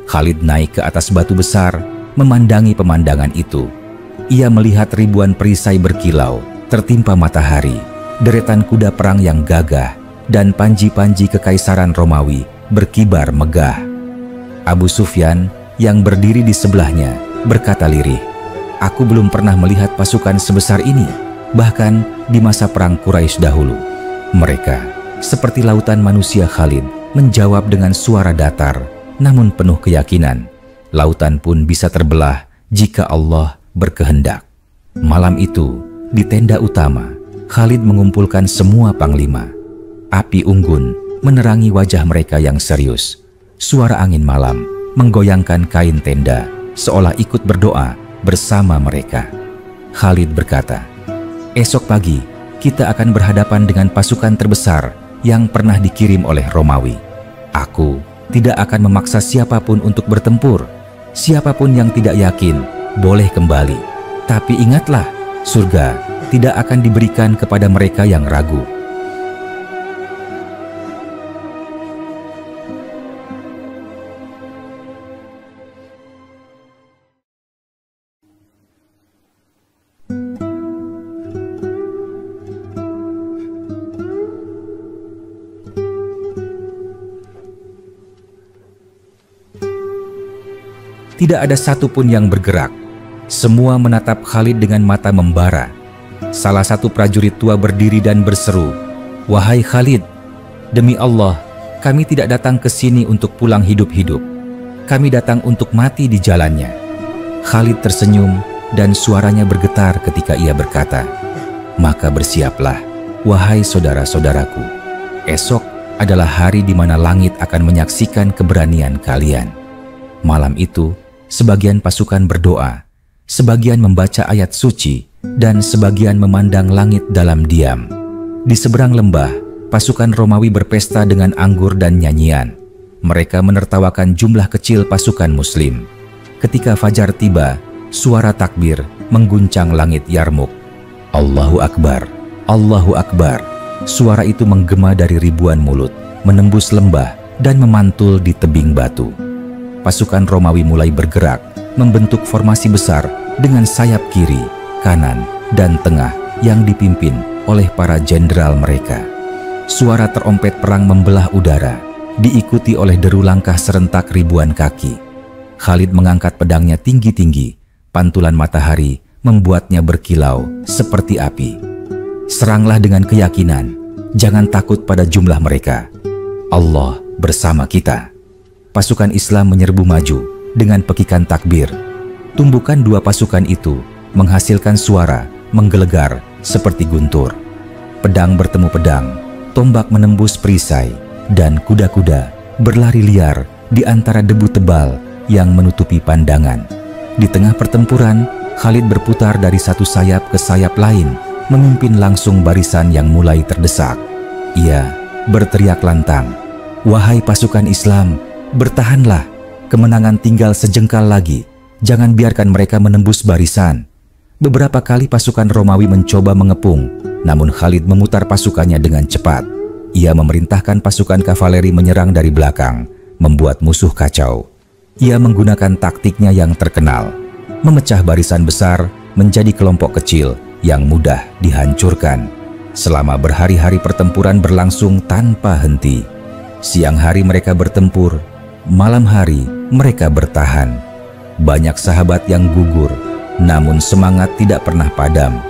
Khalid naik ke atas batu besar, memandangi pemandangan itu. Ia melihat ribuan perisai berkilau, tertimpa matahari, deretan kuda perang yang gagah, dan panji-panji kekaisaran Romawi berkibar megah. Abu Sufyan yang berdiri di sebelahnya berkata lirih, "Aku belum pernah melihat pasukan sebesar ini, bahkan di masa perang Quraisy dahulu." Mereka, seperti lautan manusia Khalid, menjawab dengan suara datar, namun penuh keyakinan. Lautan pun bisa terbelah jika Allah berkehendak. Malam itu, di tenda utama, Khalid mengumpulkan semua panglima. Api unggun menerangi wajah mereka yang serius. Suara angin malam menggoyangkan kain tenda, seolah ikut berdoa bersama mereka. Khalid berkata, "Esok pagi kita akan berhadapan dengan pasukan terbesar yang pernah dikirim oleh Romawi. Aku tidak akan memaksa siapapun untuk bertempur. Siapapun yang tidak yakin boleh kembali. Tapi ingatlah, surga tidak akan diberikan kepada mereka yang ragu." Tidak ada satupun yang bergerak. Semua menatap Khalid dengan mata membara. Salah satu prajurit tua berdiri dan berseru, "Wahai Khalid, demi Allah, kami tidak datang ke sini untuk pulang hidup-hidup. Kami datang untuk mati di jalannya." Khalid tersenyum dan suaranya bergetar ketika ia berkata, "Maka bersiaplah, wahai saudara-saudaraku. Esok adalah hari di mana langit akan menyaksikan keberanian kalian." Malam itu, sebagian pasukan berdoa, sebagian membaca ayat suci, dan sebagian memandang langit dalam diam. Di seberang lembah, pasukan Romawi berpesta dengan anggur dan nyanyian. Mereka menertawakan jumlah kecil pasukan Muslim. Ketika fajar tiba, suara takbir mengguncang langit Yarmuk. "Allahu Akbar, Allahu Akbar." Suara itu menggema dari ribuan mulut, menembus lembah dan memantul di tebing batu. Pasukan Romawi mulai bergerak, membentuk formasi besar dengan sayap kiri, kanan, dan tengah yang dipimpin oleh para jenderal mereka. Suara terompet perang membelah udara, diikuti oleh deru langkah serentak ribuan kaki. Khalid mengangkat pedangnya tinggi-tinggi, pantulan matahari membuatnya berkilau seperti api. "Seranglah dengan keyakinan, jangan takut pada jumlah mereka. Allah bersama kita." Pasukan Islam menyerbu maju dengan pekikan takbir. Tumbukan dua pasukan itu menghasilkan suara menggelegar seperti guntur. Pedang bertemu pedang, tombak menembus perisai, dan kuda-kuda berlari liar di antara debu tebal yang menutupi pandangan. Di tengah pertempuran, Khalid berputar dari satu sayap ke sayap lain, memimpin langsung barisan yang mulai terdesak. Ia berteriak lantang, "Wahai pasukan Islam, bertahanlah, kemenangan tinggal sejengkal lagi, jangan biarkan mereka menembus barisan." Beberapa kali pasukan Romawi mencoba mengepung, namun Khalid memutar pasukannya dengan cepat. Ia memerintahkan pasukan kavaleri menyerang dari belakang, membuat musuh kacau. Ia menggunakan taktiknya yang terkenal, memecah barisan besar menjadi kelompok kecil yang mudah dihancurkan. Selama berhari-hari pertempuran berlangsung tanpa henti. Siang hari mereka bertempur, malam hari mereka bertahan. Banyak sahabat yang gugur, namun semangat tidak pernah padam.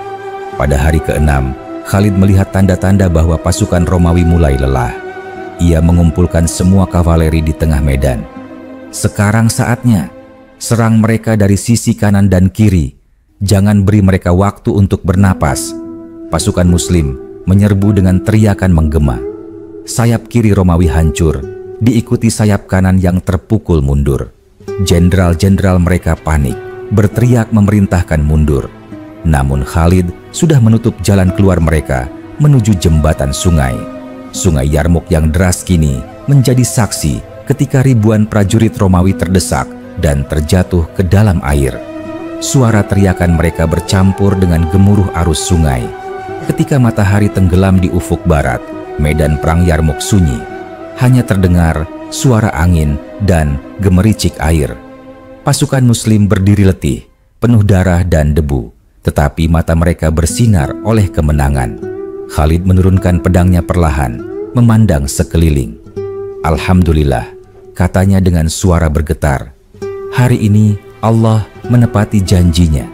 Pada hari ke-6, Khalid melihat tanda-tanda bahwa pasukan Romawi mulai lelah. Ia mengumpulkan semua kavaleri di tengah medan. "Sekarang saatnya, serang mereka dari sisi kanan dan kiri. Jangan beri mereka waktu untuk bernapas." Pasukan Muslim menyerbu dengan teriakan menggema. Sayap kiri Romawi hancur, diikuti sayap kanan yang terpukul mundur. Jenderal-jenderal mereka panik, berteriak memerintahkan mundur. Namun Khalid sudah menutup jalan keluar mereka menuju jembatan sungai. Sungai Yarmuk yang deras kini menjadi saksi ketika ribuan prajurit Romawi terdesak dan terjatuh ke dalam air. Suara teriakan mereka bercampur dengan gemuruh arus sungai. Ketika matahari tenggelam di ufuk barat, medan perang Yarmuk sunyi. Hanya terdengar suara angin dan gemericik air. Pasukan Muslim berdiri letih, penuh darah dan debu, tetapi mata mereka bersinar oleh kemenangan. Khalid menurunkan pedangnya perlahan, memandang sekeliling. "Alhamdulillah," katanya dengan suara bergetar. "Hari ini Allah menepati janjinya."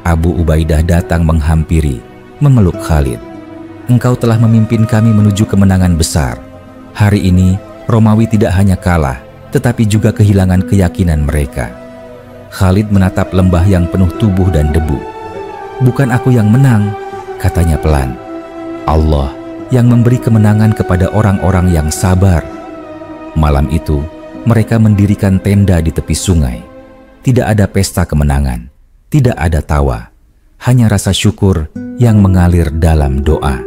Abu Ubaidah datang menghampiri, memeluk Khalid. "Engkau telah memimpin kami menuju kemenangan besar. Hari ini Romawi tidak hanya kalah, tetapi juga kehilangan keyakinan mereka." Khalid menatap lembah yang penuh tubuh dan debu. "Bukan aku yang menang," katanya pelan. "Allah yang memberi kemenangan kepada orang-orang yang sabar." Malam itu, mereka mendirikan tenda di tepi sungai. Tidak ada pesta kemenangan, tidak ada tawa, hanya rasa syukur yang mengalir dalam doa.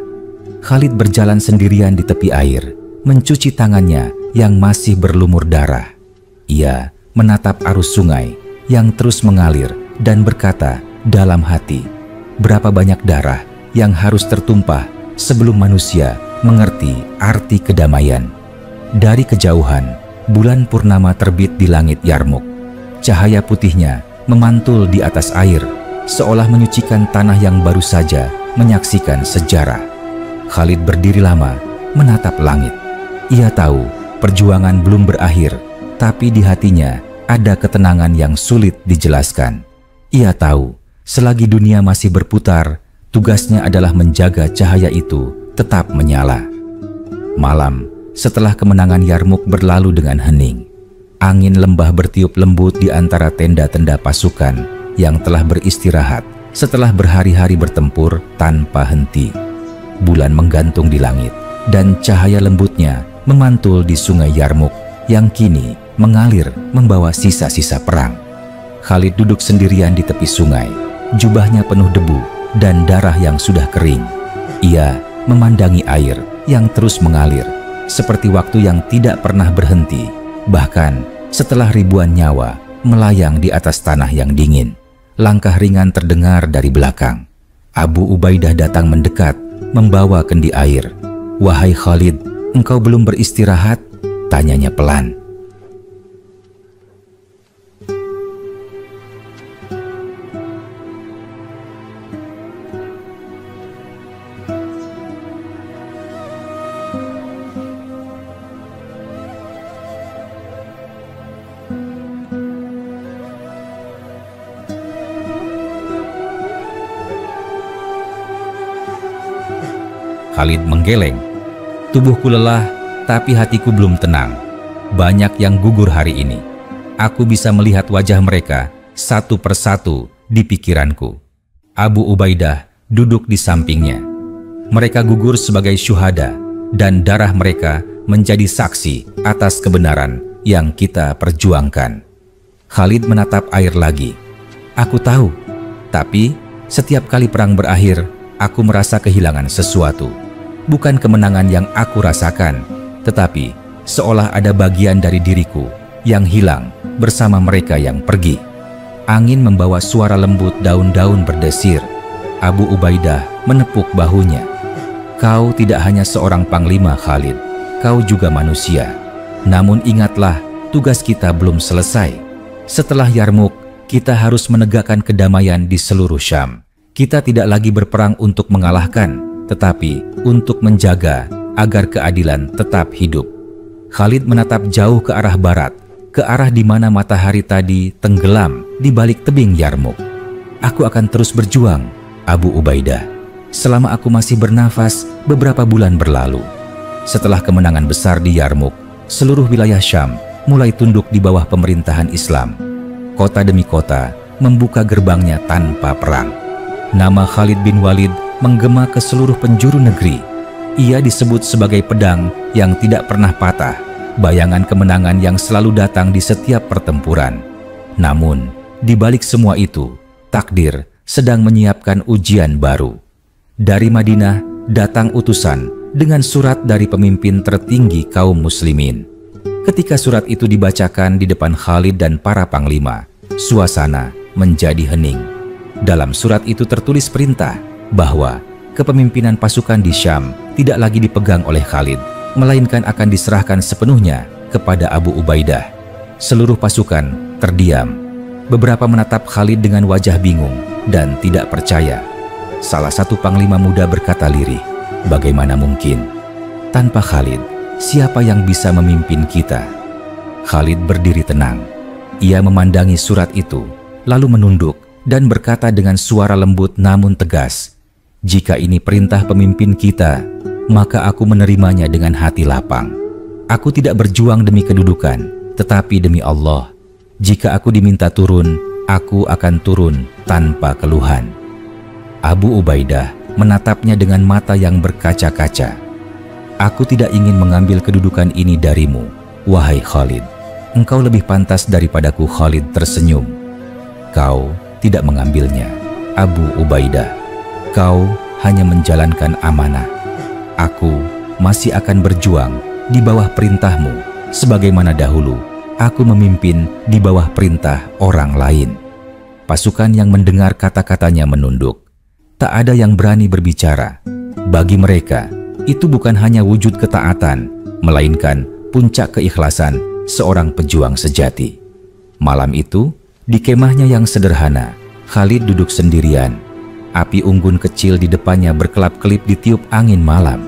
Khalid berjalan sendirian di tepi air, mencuci tangannya yang masih berlumur darah. Ia menatap arus sungai yang terus mengalir dan berkata dalam hati, berapa banyak darah yang harus tertumpah sebelum manusia mengerti arti kedamaian. Dari kejauhan, bulan purnama terbit di langit Yarmuk. Cahaya putihnya memantul di atas air, seolah menyucikan tanah yang baru saja menyaksikan sejarah. Khalid berdiri lama, menatap langit. Ia tahu perjuangan belum berakhir, tapi di hatinya ada ketenangan yang sulit dijelaskan. Ia tahu, selagi dunia masih berputar, tugasnya adalah menjaga cahaya itu tetap menyala. Malam, setelah kemenangan Yarmuk berlalu dengan hening, angin lembah bertiup lembut di antara tenda-tenda pasukan yang telah beristirahat setelah berhari-hari bertempur tanpa henti. Bulan menggantung di langit, dan cahaya lembutnya memantul di sungai Yarmuk yang kini mengalir membawa sisa-sisa perang. Khalid duduk sendirian di tepi sungai, jubahnya penuh debu dan darah yang sudah kering. Ia memandangi air yang terus mengalir, seperti waktu yang tidak pernah berhenti, bahkan setelah ribuan nyawa melayang di atas tanah yang dingin. Langkah ringan terdengar dari belakang. Abu Ubaidah datang mendekat, membawa kendi air. "Wahai Khalid, engkau belum beristirahat?" tanyanya pelan. Khalid menggeleng. "Tubuhku lelah, tapi hatiku belum tenang. Banyak yang gugur hari ini. Aku bisa melihat wajah mereka satu persatu di pikiranku." Abu Ubaidah duduk di sampingnya. Mereka gugur sebagai syuhada, dan darah mereka menjadi saksi atas kebenaran yang kita perjuangkan. Khalid menatap air lagi. "Aku tahu, tapi setiap kali perang berakhir, aku merasa kehilangan sesuatu. Bukan kemenangan yang aku rasakan, tetapi seolah ada bagian dari diriku yang hilang bersama mereka yang pergi." Angin membawa suara lembut daun-daun berdesir. Abu Ubaidah menepuk bahunya. "Kau tidak hanya seorang panglima, Khalid. Kau juga manusia. Namun ingatlah, tugas kita belum selesai. Setelah Yarmuk, kita harus menegakkan kedamaian di seluruh Syam. Kita tidak lagi berperang untuk mengalahkan, tetapi untuk menjaga agar keadilan tetap hidup." Khalid menatap jauh ke arah barat, ke arah di mana matahari tadi tenggelam di balik tebing Yarmuk. "Aku akan terus berjuang, Abu Ubaidah. Selama aku masih bernafas, beberapa bulan berlalu. Setelah kemenangan besar di Yarmuk, seluruh wilayah Syam mulai tunduk di bawah pemerintahan Islam. Kota demi kota membuka gerbangnya tanpa perang. Nama Khalid bin Walid menggema ke seluruh penjuru negeri. Ia disebut sebagai pedang yang tidak pernah patah, bayangan kemenangan yang selalu datang di setiap pertempuran. Namun, di balik semua itu, takdir sedang menyiapkan ujian baru. Dari Madinah datang utusan dengan surat dari pemimpin tertinggi kaum muslimin. Ketika surat itu dibacakan di depan Khalid dan para panglima, suasana menjadi hening. Dalam surat itu tertulis perintah bahwa kepemimpinan pasukan di Syam tidak lagi dipegang oleh Khalid, melainkan akan diserahkan sepenuhnya kepada Abu Ubaidah. Seluruh pasukan terdiam. Beberapa menatap Khalid dengan wajah bingung dan tidak percaya. Salah satu panglima muda berkata lirih, Bagaimana mungkin? Tanpa Khalid, siapa yang bisa memimpin kita? Khalid berdiri tenang. Ia memandangi surat itu, lalu menunduk dan berkata dengan suara lembut namun tegas, "Jika ini perintah pemimpin kita, maka aku menerimanya dengan hati lapang. Aku tidak berjuang demi kedudukan, tetapi demi Allah. Jika aku diminta turun, aku akan turun tanpa keluhan." Abu Ubaidah menatapnya dengan mata yang berkaca-kaca. "Aku tidak ingin mengambil kedudukan ini darimu, wahai Khalid. Engkau lebih pantas daripadaku." Khalid tersenyum. "Kau tidak mengambilnya, Abu Ubaidah. Kau hanya menjalankan amanah. Aku masih akan berjuang di bawah perintahmu, sebagaimana dahulu aku memimpin di bawah perintah orang lain." Pasukan yang mendengar kata-katanya menunduk. Tak ada yang berani berbicara. Bagi mereka, itu bukan hanya wujud ketaatan, melainkan puncak keikhlasan seorang pejuang sejati. Malam itu, di kemahnya yang sederhana, Khalid duduk sendirian. Api unggun kecil di depannya berkelap-kelip ditiup angin malam.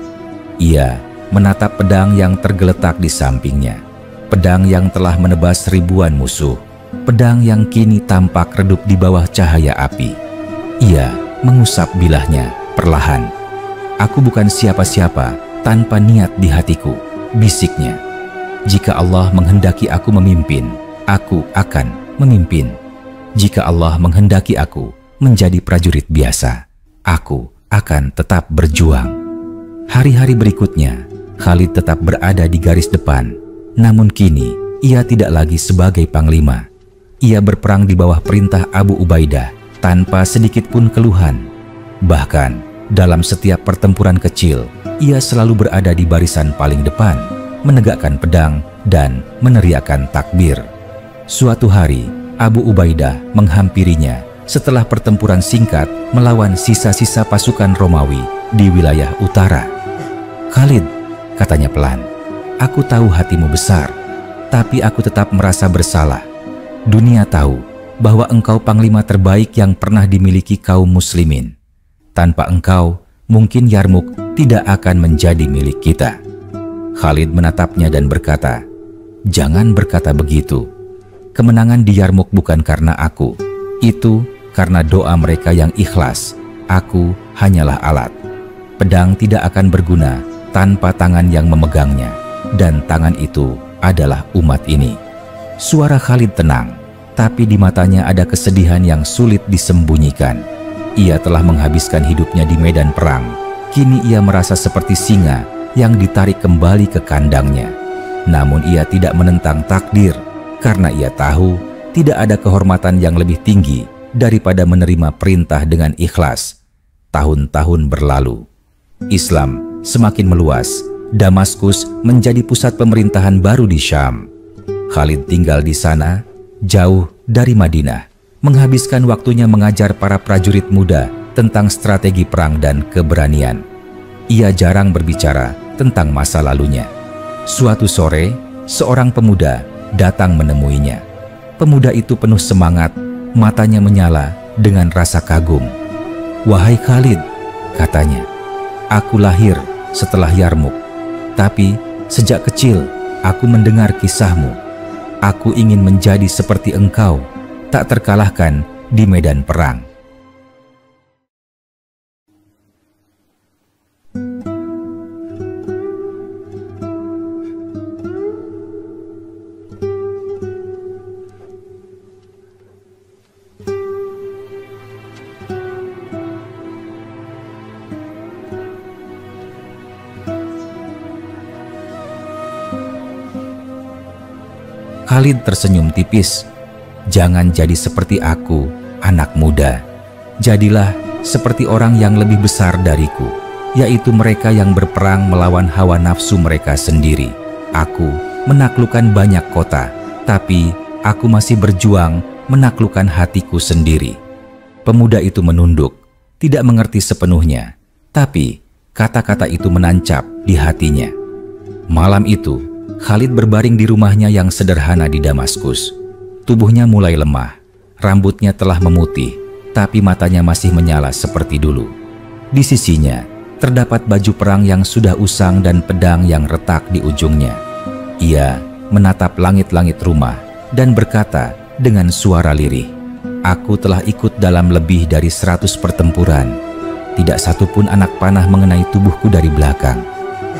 Ia menatap pedang yang tergeletak di sampingnya. Pedang yang telah menebas ribuan musuh. Pedang yang kini tampak redup di bawah cahaya api. Ia mengusap bilahnya perlahan. "Aku bukan siapa-siapa tanpa niat di hatiku," bisiknya. "Jika Allah menghendaki aku memimpin, aku akan memimpin. Jika Allah menghendaki aku menjadi prajurit biasa, aku akan tetap berjuang." Hari-hari berikutnya, Khalid tetap berada di garis depan. Namun kini, ia tidak lagi sebagai panglima. Ia berperang di bawah perintah Abu Ubaidah tanpa sedikit pun keluhan. Bahkan, dalam setiap pertempuran kecil, ia selalu berada di barisan paling depan, menegakkan pedang dan meneriakkan takbir. Suatu hari, Abu Ubaidah menghampirinya setelah pertempuran singkat melawan sisa-sisa pasukan Romawi di wilayah utara. "Khalid," katanya pelan, "aku tahu hatimu besar, tapi aku tetap merasa bersalah. Dunia tahu bahwa engkau panglima terbaik yang pernah dimiliki kaum muslimin. Tanpa engkau, mungkin Yarmuk tidak akan menjadi milik kita." Khalid menatapnya dan berkata, "Jangan berkata begitu. Kemenangan di Yarmuk bukan karena aku. Itu karena doa mereka yang ikhlas. Aku hanyalah alat. Pedang tidak akan berguna tanpa tangan yang memegangnya, dan tangan itu adalah umat ini." Suara Khalid tenang, tapi di matanya ada kesedihan yang sulit disembunyikan. Ia telah menghabiskan hidupnya di medan perang. Kini ia merasa seperti singa yang ditarik kembali ke kandangnya. Namun ia tidak menentang takdir, karena ia tahu tidak ada kehormatan yang lebih tinggi daripada menerima perintah dengan ikhlas. Tahun-tahun berlalu. Islam semakin meluas. Damaskus menjadi pusat pemerintahan baru di Syam. Khalid tinggal di sana, jauh dari Madinah, menghabiskan waktunya mengajar para prajurit muda tentang strategi perang dan keberanian. Ia jarang berbicara tentang masa lalunya. Suatu sore, seorang pemuda datang menemuinya. Pemuda itu penuh semangat, matanya menyala dengan rasa kagum. "Wahai Khalid," katanya, "aku lahir setelah Yarmuk, tapi sejak kecil aku mendengar kisahmu. Aku ingin menjadi seperti engkau, tak terkalahkan di medan perang." Khalid tersenyum tipis. "Jangan jadi seperti aku, anak muda. Jadilah seperti orang yang lebih besar dariku, yaitu mereka yang berperang melawan hawa nafsu mereka sendiri. Aku menaklukkan banyak kota, tapi aku masih berjuang menaklukkan hatiku sendiri." Pemuda itu menunduk, tidak mengerti sepenuhnya, tapi kata-kata itu menancap di hatinya. Malam itu, Khalid berbaring di rumahnya yang sederhana di Damaskus. Tubuhnya mulai lemah, rambutnya telah memutih, tapi matanya masih menyala seperti dulu. Di sisinya, terdapat baju perang yang sudah usang dan pedang yang retak di ujungnya. Ia menatap langit-langit rumah dan berkata dengan suara lirih, "Aku telah ikut dalam lebih dari 100 pertempuran. Tidak satu pun anak panah mengenai tubuhku dari belakang.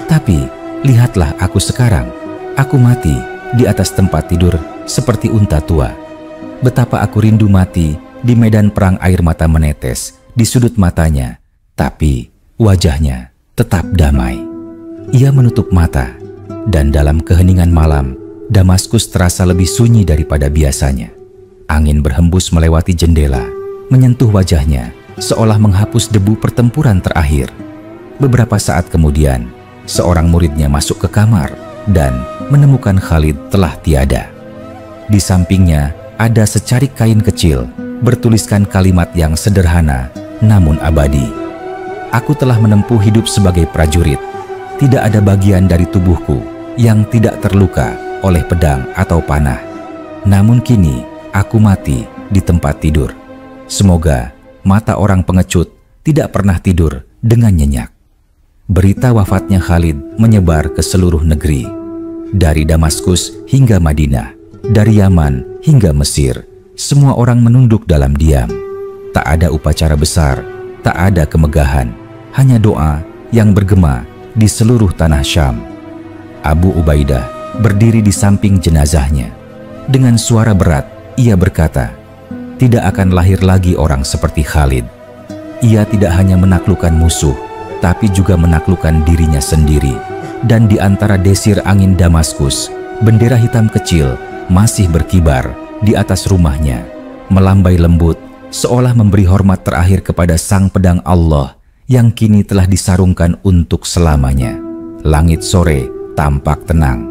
Tapi lihatlah aku sekarang. Aku mati di atas tempat tidur seperti unta tua. Betapa aku rindu mati di medan perang." Air mata menetes di sudut matanya, tapi wajahnya tetap damai. Ia menutup mata, dan dalam keheningan malam, Damaskus terasa lebih sunyi daripada biasanya. Angin berhembus melewati jendela, menyentuh wajahnya, seolah menghapus debu pertempuran terakhir. Beberapa saat kemudian, seorang muridnya masuk ke kamar dan menemukan Khalid telah tiada. Di sampingnya ada secarik kain kecil bertuliskan kalimat yang sederhana namun abadi. "Aku telah menempuh hidup sebagai prajurit. Tidak ada bagian dari tubuhku yang tidak terluka oleh pedang atau panah. Namun kini aku mati di tempat tidur. Semoga mata orang pengecut tidak pernah tidur dengan nyenyak." Berita wafatnya Khalid menyebar ke seluruh negeri. Dari Damaskus hingga Madinah, dari Yaman hingga Mesir, semua orang menunduk dalam diam. Tak ada upacara besar, tak ada kemegahan, hanya doa yang bergema di seluruh tanah Syam. Abu Ubaidah berdiri di samping jenazahnya. Dengan suara berat, ia berkata, "Tidak akan lahir lagi orang seperti Khalid. Ia tidak hanya menaklukkan musuh, tapi juga menaklukkan dirinya sendiri." Dan di antara desir angin Damaskus, bendera hitam kecil masih berkibar di atas rumahnya, melambai lembut seolah memberi hormat terakhir kepada sang pedang Allah yang kini telah disarungkan untuk selamanya. Langit sore tampak tenang,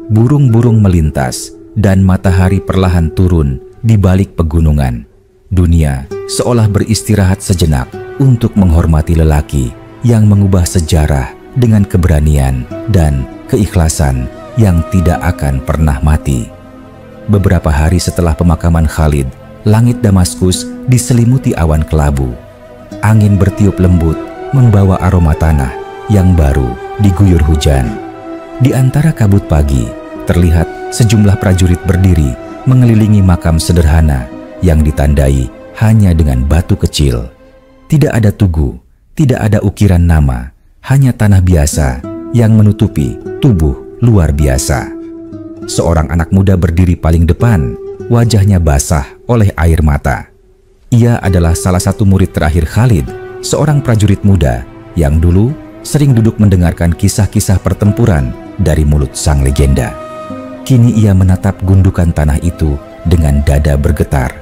burung-burung melintas, dan matahari perlahan turun di balik pegunungan. Dunia seolah beristirahat sejenak untuk menghormati lelaki yang mengubah sejarah dengan keberanian dan keikhlasan yang tidak akan pernah mati. Beberapa hari setelah pemakaman Khalid, langit Damaskus diselimuti awan kelabu. Angin bertiup lembut membawa aroma tanah yang baru diguyur hujan. Di antara kabut pagi, terlihat sejumlah prajurit berdiri mengelilingi makam sederhana yang ditandai hanya dengan batu kecil. Tidak ada tugu, tidak ada ukiran nama, hanya tanah biasa yang menutupi tubuh luar biasa. Seorang anak muda berdiri paling depan, wajahnya basah oleh air mata. Ia adalah salah satu murid terakhir Khalid, seorang prajurit muda yang dulu sering duduk mendengarkan kisah-kisah pertempuran dari mulut sang legenda. Kini ia menatap gundukan tanah itu dengan dada bergetar.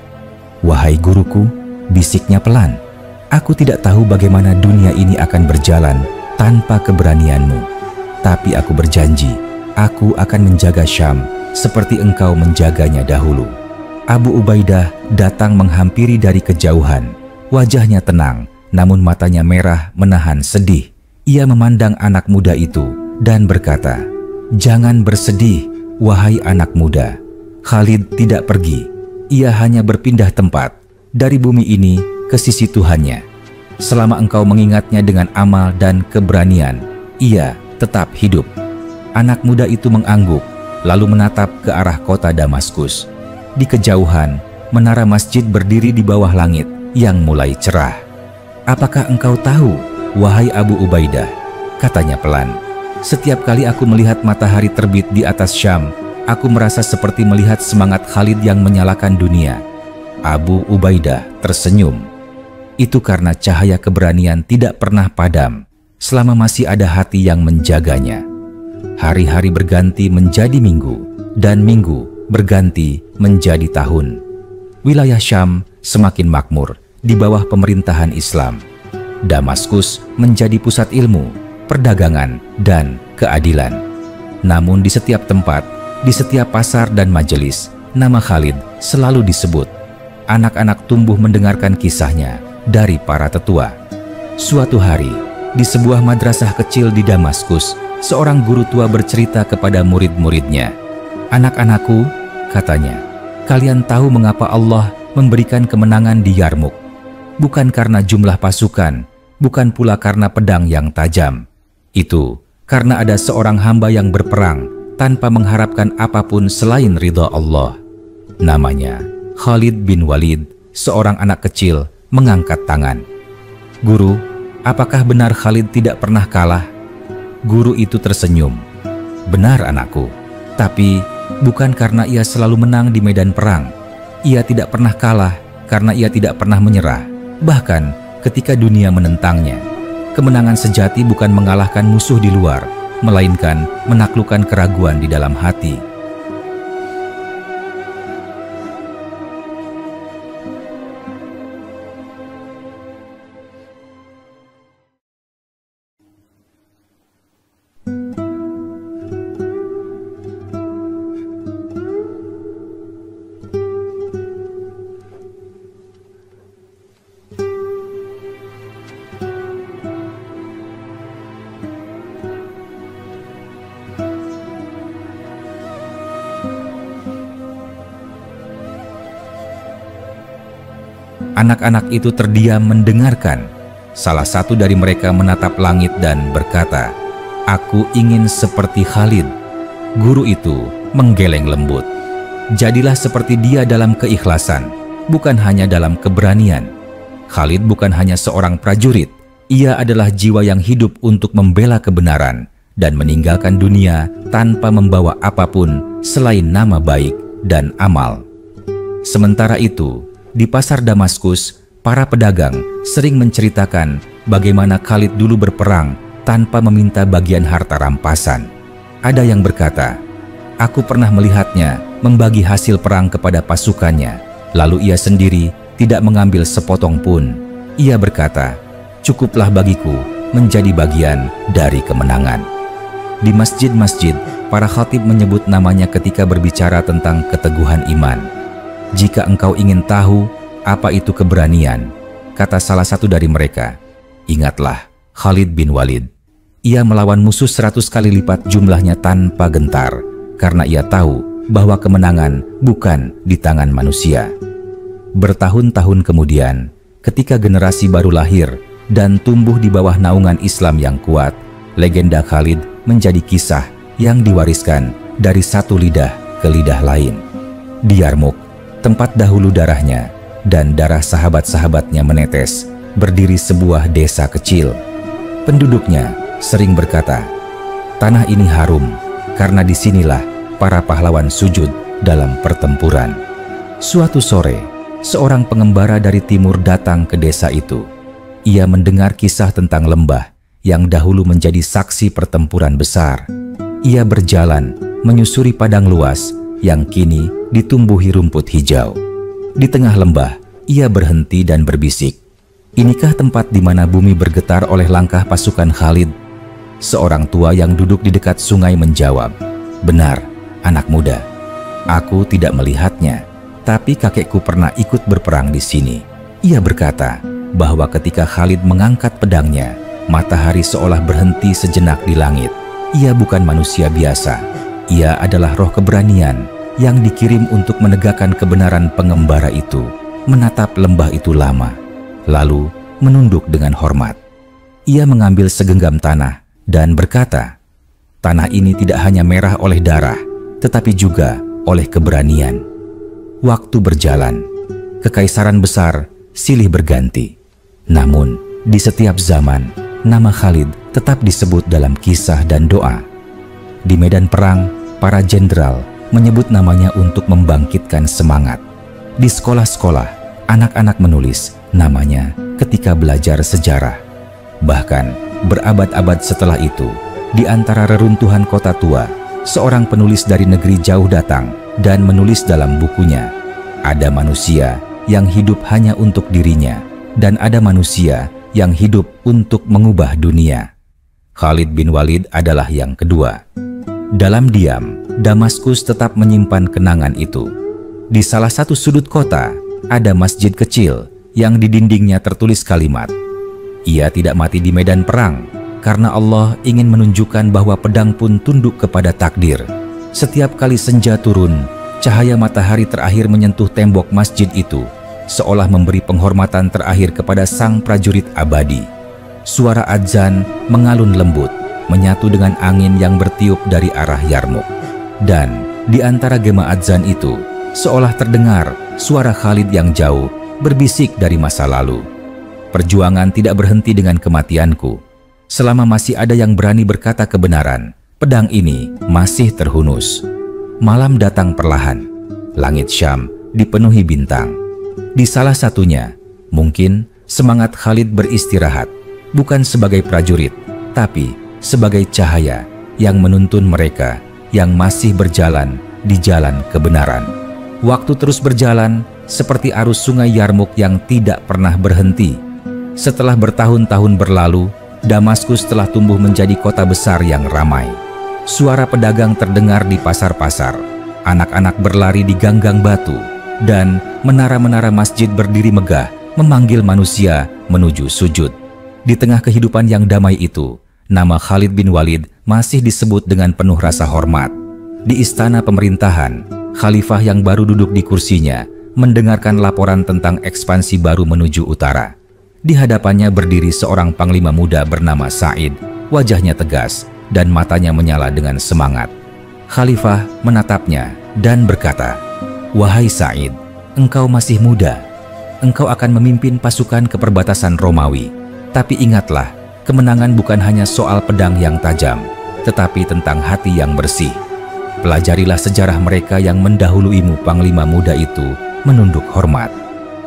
"Wahai guruku," bisiknya pelan, "aku tidak tahu bagaimana dunia ini akan berjalan tanpa keberanianmu. Tapi aku berjanji, aku akan menjaga Syam seperti engkau menjaganya dahulu." Abu Ubaidah datang menghampiri dari kejauhan. Wajahnya tenang, namun matanya merah menahan sedih. Ia memandang anak muda itu dan berkata, "Jangan bersedih, wahai anak muda. Khalid tidak pergi. Ia hanya berpindah tempat dari bumi ini ke sisi Tuhannya. Selama engkau mengingatnya dengan amal dan keberanian, ia tetap hidup." Anak muda itu mengangguk, lalu menatap ke arah kota Damaskus. Di kejauhan, menara masjid berdiri di bawah langit yang mulai cerah. "Apakah engkau tahu, wahai Abu Ubaidah?" katanya pelan. "Setiap kali aku melihat matahari terbit di atas Syam, aku merasa seperti melihat semangat Khalid yang menyalakan dunia." Abu Ubaidah tersenyum. "Itu karena cahaya keberanian tidak pernah padam selama masih ada hati yang menjaganya." Hari-hari berganti menjadi minggu, dan minggu berganti menjadi tahun. Wilayah Syam semakin makmur di bawah pemerintahan Islam. Damaskus menjadi pusat ilmu, perdagangan, dan keadilan. Namun di setiap tempat, di setiap pasar dan majelis, nama Khalid selalu disebut. Anak-anak tumbuh mendengarkan kisahnya dari para tetua. Suatu hari, di sebuah madrasah kecil di Damaskus, seorang guru tua bercerita kepada murid-muridnya. "Anak-anakku," katanya, "kalian tahu mengapa Allah memberikan kemenangan di Yarmuk? Bukan karena jumlah pasukan, bukan pula karena pedang yang tajam. Itu karena ada seorang hamba yang berperang tanpa mengharapkan apapun selain ridha Allah. Namanya Khalid bin Walid. Seorang anak kecil mengangkat tangan. "Guru, apakah benar Khalid tidak pernah kalah?" Guru itu tersenyum. "Benar anakku, tapi bukan karena ia selalu menang di medan perang. Ia tidak pernah kalah karena ia tidak pernah menyerah, bahkan ketika dunia menentangnya. Kemenangan sejati bukan mengalahkan musuh di luar, melainkan menaklukkan keraguan di dalam hati." Anak-anak itu terdiam mendengarkan. Salah satu dari mereka menatap langit dan berkata, "Aku ingin seperti Khalid." Guru itu menggeleng lembut. "Jadilah seperti dia dalam keikhlasan, bukan hanya dalam keberanian." Khalid bukan hanya seorang prajurit, ia adalah jiwa yang hidup untuk membela kebenaran dan meninggalkan dunia tanpa membawa apapun selain nama baik dan amal. Sementara itu, di pasar Damaskus, para pedagang sering menceritakan bagaimana Khalid dulu berperang tanpa meminta bagian harta rampasan. Ada yang berkata, "Aku pernah melihatnya membagi hasil perang kepada pasukannya, lalu ia sendiri tidak mengambil sepotong pun." Ia berkata, "Cukuplah bagiku menjadi bagian dari kemenangan." Di masjid-masjid, para khatib menyebut namanya ketika berbicara tentang keteguhan iman. "Jika engkau ingin tahu apa itu keberanian," kata salah satu dari mereka, "ingatlah Khalid bin Walid. Ia melawan musuh 100 kali lipat jumlahnya tanpa gentar, karena ia tahu bahwa kemenangan bukan di tangan manusia." Bertahun-tahun kemudian, ketika generasi baru lahir dan tumbuh di bawah naungan Islam yang kuat, legenda Khalid menjadi kisah yang diwariskan dari satu lidah ke lidah lain. Di Yarmuk, tempat dahulu darahnya dan darah sahabat-sahabatnya menetes, berdiri sebuah desa kecil. Penduduknya sering berkata, "Tanah ini harum karena disinilah para pahlawan sujud dalam pertempuran." Suatu sore, seorang pengembara dari timur datang ke desa itu. Ia mendengar kisah tentang lembah yang dahulu menjadi saksi pertempuran besar. Ia berjalan menyusuri padang luas yang kini ditumbuhi rumput hijau. Di tengah lembah, ia berhenti dan berbisik, "Inikah tempat di mana bumi bergetar oleh langkah pasukan Khalid?" Seorang tua yang duduk di dekat sungai menjawab, "Benar, anak muda. Aku tidak melihatnya, tapi kakekku pernah ikut berperang di sini." Ia berkata bahwa ketika Khalid mengangkat pedangnya, matahari seolah berhenti sejenak di langit. Ia bukan manusia biasa. Ia adalah roh keberanian yang dikirim untuk menegakkan kebenaran. Pengembara itu menatap lembah itu lama, lalu menunduk dengan hormat. Ia mengambil segenggam tanah dan berkata, "Tanah ini tidak hanya merah oleh darah, tetapi juga oleh keberanian." Waktu berjalan, kekaisaran besar silih berganti. Namun, di setiap zaman, nama Khalid tetap disebut dalam kisah dan doa. Di medan perang, para jenderal menyebut namanya untuk membangkitkan semangat. Di sekolah-sekolah, anak-anak menulis namanya ketika belajar sejarah. Bahkan berabad-abad setelah itu, di antara reruntuhan kota tua, seorang penulis dari negeri jauh datang dan menulis dalam bukunya, "Ada manusia yang hidup hanya untuk dirinya, dan ada manusia yang hidup untuk mengubah dunia." Khalid bin Walid adalah yang kedua. Dalam diam, Damaskus tetap menyimpan kenangan itu. Di salah satu sudut kota, ada masjid kecil yang di dindingnya tertulis kalimat, "Ia tidak mati di medan perang, karena Allah ingin menunjukkan bahwa pedang pun tunduk kepada takdir." Setiap kali senja turun, cahaya matahari terakhir menyentuh tembok masjid itu, seolah memberi penghormatan terakhir kepada sang prajurit abadi. suara adzan mengalun lembut, menyatu dengan angin yang bertiup dari arah Yarmuk. Dan di antara gema adzan itu, seolah terdengar suara Khalid yang jauh berbisik dari masa lalu. Perjuangan tidak berhenti dengan kematianku. Selama masih ada yang berani berkata kebenaran, pedang ini masih terhunus. Malam datang perlahan. Langit Syam dipenuhi bintang. Di salah satunya, mungkin semangat Khalid beristirahat, bukan sebagai prajurit, tapi sebagai cahaya yang menuntun mereka yang masih berjalan di jalan kebenaran. Waktu terus berjalan seperti arus sungai Yarmuk yang tidak pernah berhenti. Setelah bertahun-tahun berlalu, Damaskus telah tumbuh menjadi kota besar yang ramai. Suara pedagang terdengar di pasar-pasar. Anak-anak berlari di ganggang batu, dan menara-menara masjid berdiri megah memanggil manusia menuju sujud. Di tengah kehidupan yang damai itu, nama Khalid bin Walid masih disebut dengan penuh rasa hormat. Di istana pemerintahan, khalifah yang baru duduk di kursinya mendengarkan laporan tentang ekspansi baru menuju utara. Di hadapannya berdiri seorang panglima muda bernama Sa'id, wajahnya tegas dan matanya menyala dengan semangat. Khalifah menatapnya dan berkata, "Wahai Sa'id, engkau masih muda. Engkau akan memimpin pasukan ke perbatasan Romawi. Tapi ingatlah, kemenangan bukan hanya soal pedang yang tajam, tetapi tentang hati yang bersih. Pelajarilah sejarah mereka yang mendahuluimu." Panglima muda itu menunduk hormat.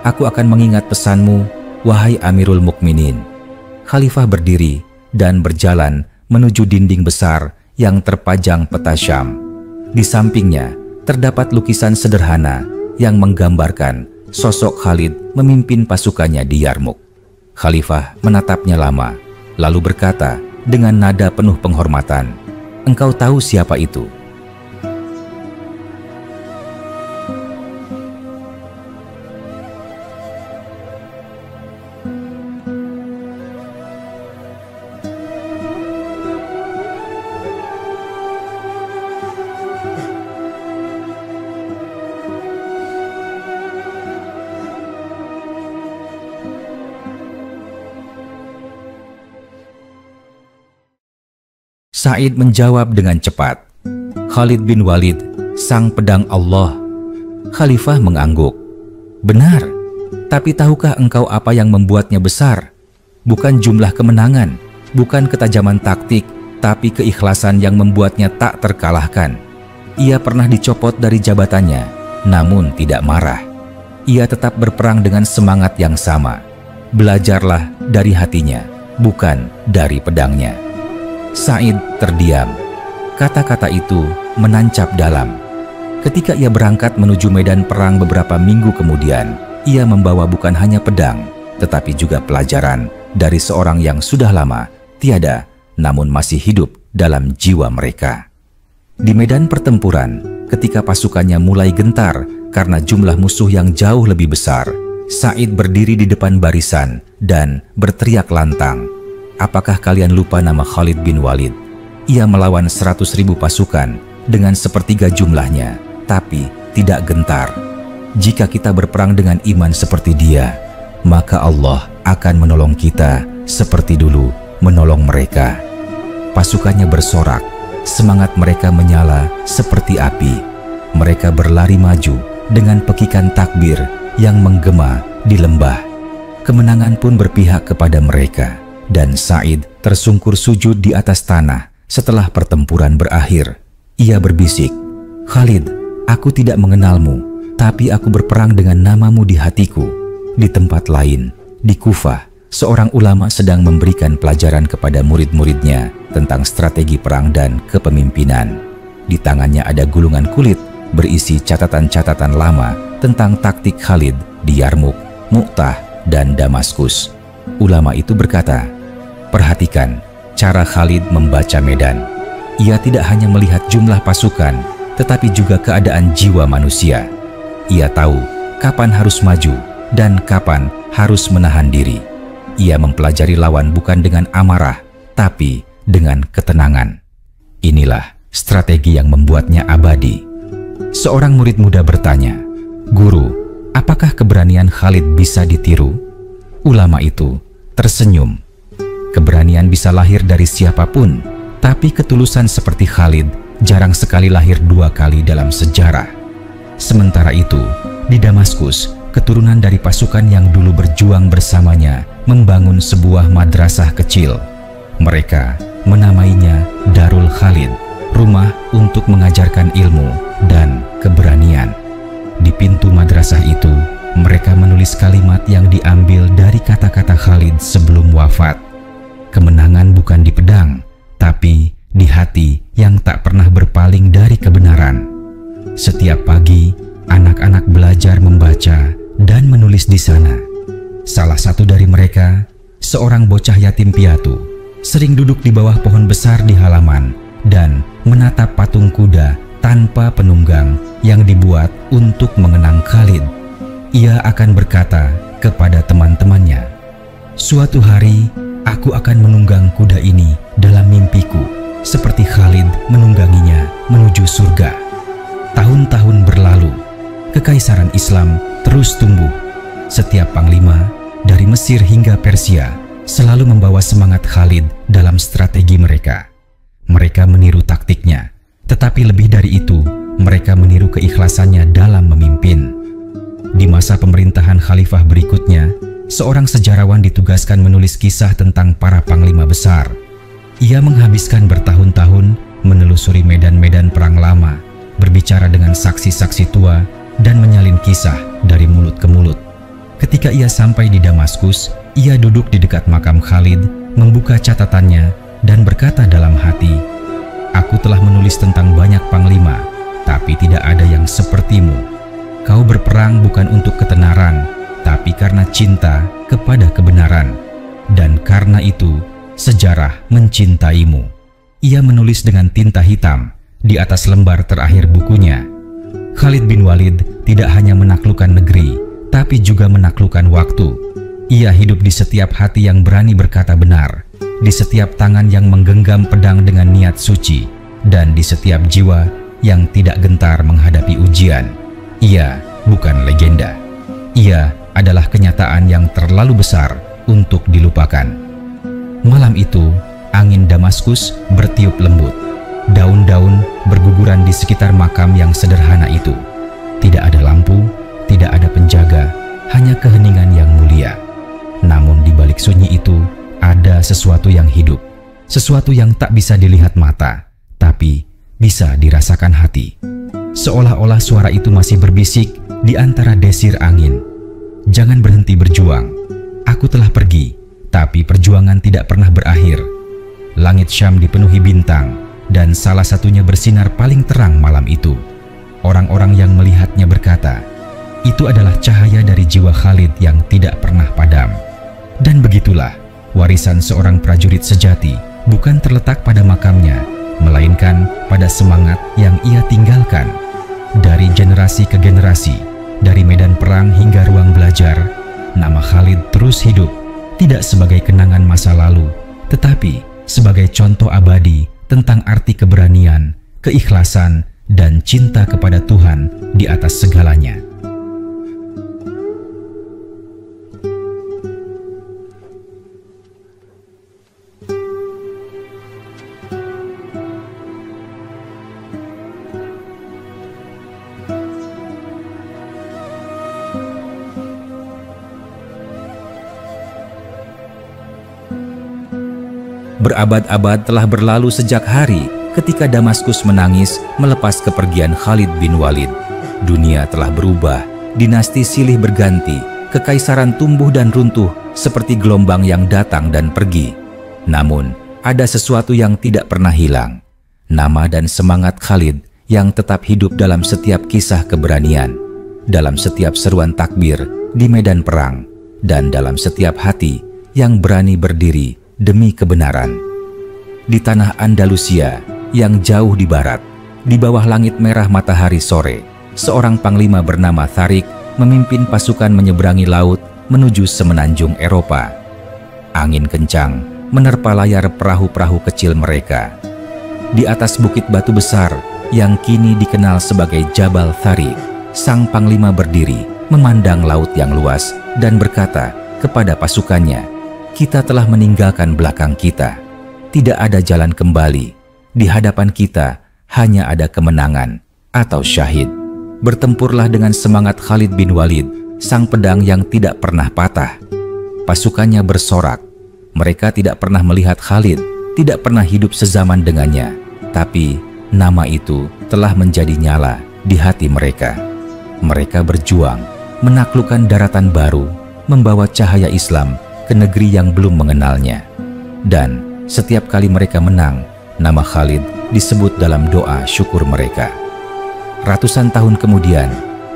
"Aku akan mengingat pesanmu, wahai Amirul Mukminin." Khalifah berdiri dan berjalan menuju dinding besar yang terpajang peta Syam. Di sampingnya terdapat lukisan sederhana yang menggambarkan sosok Khalid memimpin pasukannya di Yarmuk. Khalifah menatapnya lama, lalu berkata dengan nada penuh penghormatan, "Engkau tahu siapa itu?" Sa'id menjawab dengan cepat, "Khalid bin Walid, sang pedang Allah." Khalifah mengangguk. "Benar, tapi tahukah engkau apa yang membuatnya besar? Bukan jumlah kemenangan, bukan ketajaman taktik, tapi keikhlasan yang membuatnya tak terkalahkan. Ia pernah dicopot dari jabatannya, namun tidak marah. Ia tetap berperang dengan semangat yang sama. Belajarlah dari hatinya, bukan dari pedangnya." Sa'id terdiam. Kata-kata itu menancap dalam. Ketika ia berangkat menuju medan perang beberapa minggu kemudian, ia membawa bukan hanya pedang, tetapi juga pelajaran dari seorang yang sudah lama tiada, namun masih hidup dalam jiwa mereka. Di medan pertempuran, ketika pasukannya mulai gentar karena jumlah musuh yang jauh lebih besar, Sa'id berdiri di depan barisan dan berteriak lantang, "Apakah kalian lupa nama Khalid bin Walid? Ia melawan 100.000 pasukan dengan sepertiga jumlahnya, tapi tidak gentar. Jika kita berperang dengan iman seperti dia, maka Allah akan menolong kita seperti dulu menolong mereka." Pasukannya bersorak, semangat mereka menyala seperti api. Mereka berlari maju dengan pekikan takbir yang menggema di lembah. Kemenangan pun berpihak kepada mereka. Dan Sa'id tersungkur sujud di atas tanah setelah pertempuran berakhir. Ia berbisik, "Khalid, aku tidak mengenalmu, tapi aku berperang dengan namamu di hatiku." Di tempat lain, di Kufah, seorang ulama sedang memberikan pelajaran kepada murid-muridnya tentang strategi perang dan kepemimpinan. Di tangannya ada gulungan kulit berisi catatan-catatan lama tentang taktik Khalid di Yarmuk, Mu'tah, dan Damaskus. Ulama itu berkata, "Perhatikan cara Khalid membaca medan. Ia tidak hanya melihat jumlah pasukan, tetapi juga keadaan jiwa manusia. Ia tahu kapan harus maju dan kapan harus menahan diri. Ia mempelajari lawan bukan dengan amarah, tapi dengan ketenangan. Inilah strategi yang membuatnya abadi." Seorang murid muda bertanya, "Guru, apakah keberanian Khalid bisa ditiru?" Ulama itu tersenyum. Keberanian bisa lahir dari siapapun, tapi ketulusan seperti Khalid jarang sekali lahir 2 kali dalam sejarah. Sementara itu, di Damaskus, keturunan dari pasukan yang dulu berjuang bersamanya membangun sebuah madrasah kecil. Mereka menamainya Darul Khalid, rumah untuk mengajarkan ilmu dan keberanian. Di pintu madrasah itu, mereka menulis kalimat yang diambil dari kata-kata Khalid sebelum wafat. Kemenangan bukan di pedang, tapi di hati yang tak pernah berpaling dari kebenaran. Setiap pagi, anak-anak belajar membaca dan menulis di sana. Salah satu dari mereka, seorang bocah yatim piatu, sering duduk di bawah pohon besar di halaman dan menatap patung kuda tanpa penunggang yang dibuat untuk mengenang Khalid. Ia akan berkata kepada teman-temannya, "Suatu hari aku akan menunggang kuda ini dalam mimpiku, seperti Khalid menungganginya menuju surga." Tahun-tahun berlalu, kekaisaran Islam terus tumbuh. Setiap panglima dari Mesir hingga Persia selalu membawa semangat Khalid dalam strategi mereka. Mereka meniru taktiknya, tetapi lebih dari itu, mereka meniru keikhlasannya dalam memimpin. Di masa pemerintahan khalifah berikutnya, seorang sejarawan ditugaskan menulis kisah tentang para panglima besar. Ia menghabiskan bertahun-tahun menelusuri medan-medan perang lama, berbicara dengan saksi-saksi tua, dan menyalin kisah dari mulut ke mulut. Ketika ia sampai di Damaskus, ia duduk di dekat makam Khalid, membuka catatannya, dan berkata dalam hati, "Aku telah menulis tentang banyak panglima, tapi tidak ada yang sepertimu. Kau berperang bukan untuk ketenaran, tapi karena cinta kepada kebenaran. Dan karena itu, sejarah mencintaimu." Ia menulis dengan tinta hitam di atas lembar terakhir bukunya. Khalid bin Walid tidak hanya menaklukkan negeri, tapi juga menaklukkan waktu. Ia hidup di setiap hati yang berani berkata benar, di setiap tangan yang menggenggam pedang dengan niat suci, dan di setiap jiwa yang tidak gentar menghadapi ujian. Ia bukan legenda. Ia adalah kenyataan yang terlalu besar untuk dilupakan. Malam itu, angin Damaskus bertiup lembut. Daun-daun berguguran di sekitar makam yang sederhana itu. Tidak ada lampu, tidak ada penjaga, hanya keheningan yang mulia. Namun di balik sunyi itu, ada sesuatu yang hidup. Sesuatu yang tak bisa dilihat mata, tapi bisa dirasakan hati. Seolah-olah suara itu masih berbisik di antara desir angin. "Jangan berhenti berjuang. Aku telah pergi, tapi perjuangan tidak pernah berakhir." Langit Syam dipenuhi bintang, dan salah satunya bersinar paling terang malam itu. Orang-orang yang melihatnya berkata, itu adalah cahaya dari jiwa Khalid yang tidak pernah padam. Dan begitulah, warisan seorang prajurit sejati bukan terletak pada makamnya, melainkan pada semangat yang ia tinggalkan. Dari generasi ke generasi, dari medan perang hingga ruang belajar, nama Khalid terus hidup, tidak sebagai kenangan masa lalu, tetapi sebagai contoh abadi tentang arti keberanian, keikhlasan, dan cinta kepada Tuhan di atas segalanya. Berabad-abad telah berlalu sejak hari ketika Damaskus menangis melepas kepergian Khalid bin Walid. Dunia telah berubah, dinasti silih berganti, kekaisaran tumbuh dan runtuh seperti gelombang yang datang dan pergi. Namun, ada sesuatu yang tidak pernah hilang. Nama dan semangat Khalid yang tetap hidup dalam setiap kisah keberanian, dalam setiap seruan takbir di medan perang, dan dalam setiap hati yang berani berdiri demi kebenaran. Di tanah Andalusia yang jauh di barat, di bawah langit merah matahari sore, seorang panglima bernama Tharik memimpin pasukan menyeberangi laut menuju semenanjung Eropa. Angin kencang menerpa layar perahu-perahu kecil mereka. Di atas bukit batu besar yang kini dikenal sebagai Jabal Tharik, sang panglima berdiri memandang laut yang luas dan berkata kepada pasukannya, kita telah meninggalkan belakang kita. Tidak ada jalan kembali. Di hadapan kita hanya ada kemenangan atau syahid. Bertempurlah dengan semangat Khalid bin Walid, sang pedang yang tidak pernah patah. Pasukannya bersorak. Mereka tidak pernah melihat Khalid, tidak pernah hidup sezaman dengannya. Tapi nama itu telah menjadi nyala di hati mereka. Mereka berjuang, menaklukkan daratan baru, membawa cahaya Islam ke negeri yang belum mengenalnya. Dan setiap kali mereka menang, nama Khalid disebut dalam doa syukur mereka. Ratusan tahun kemudian,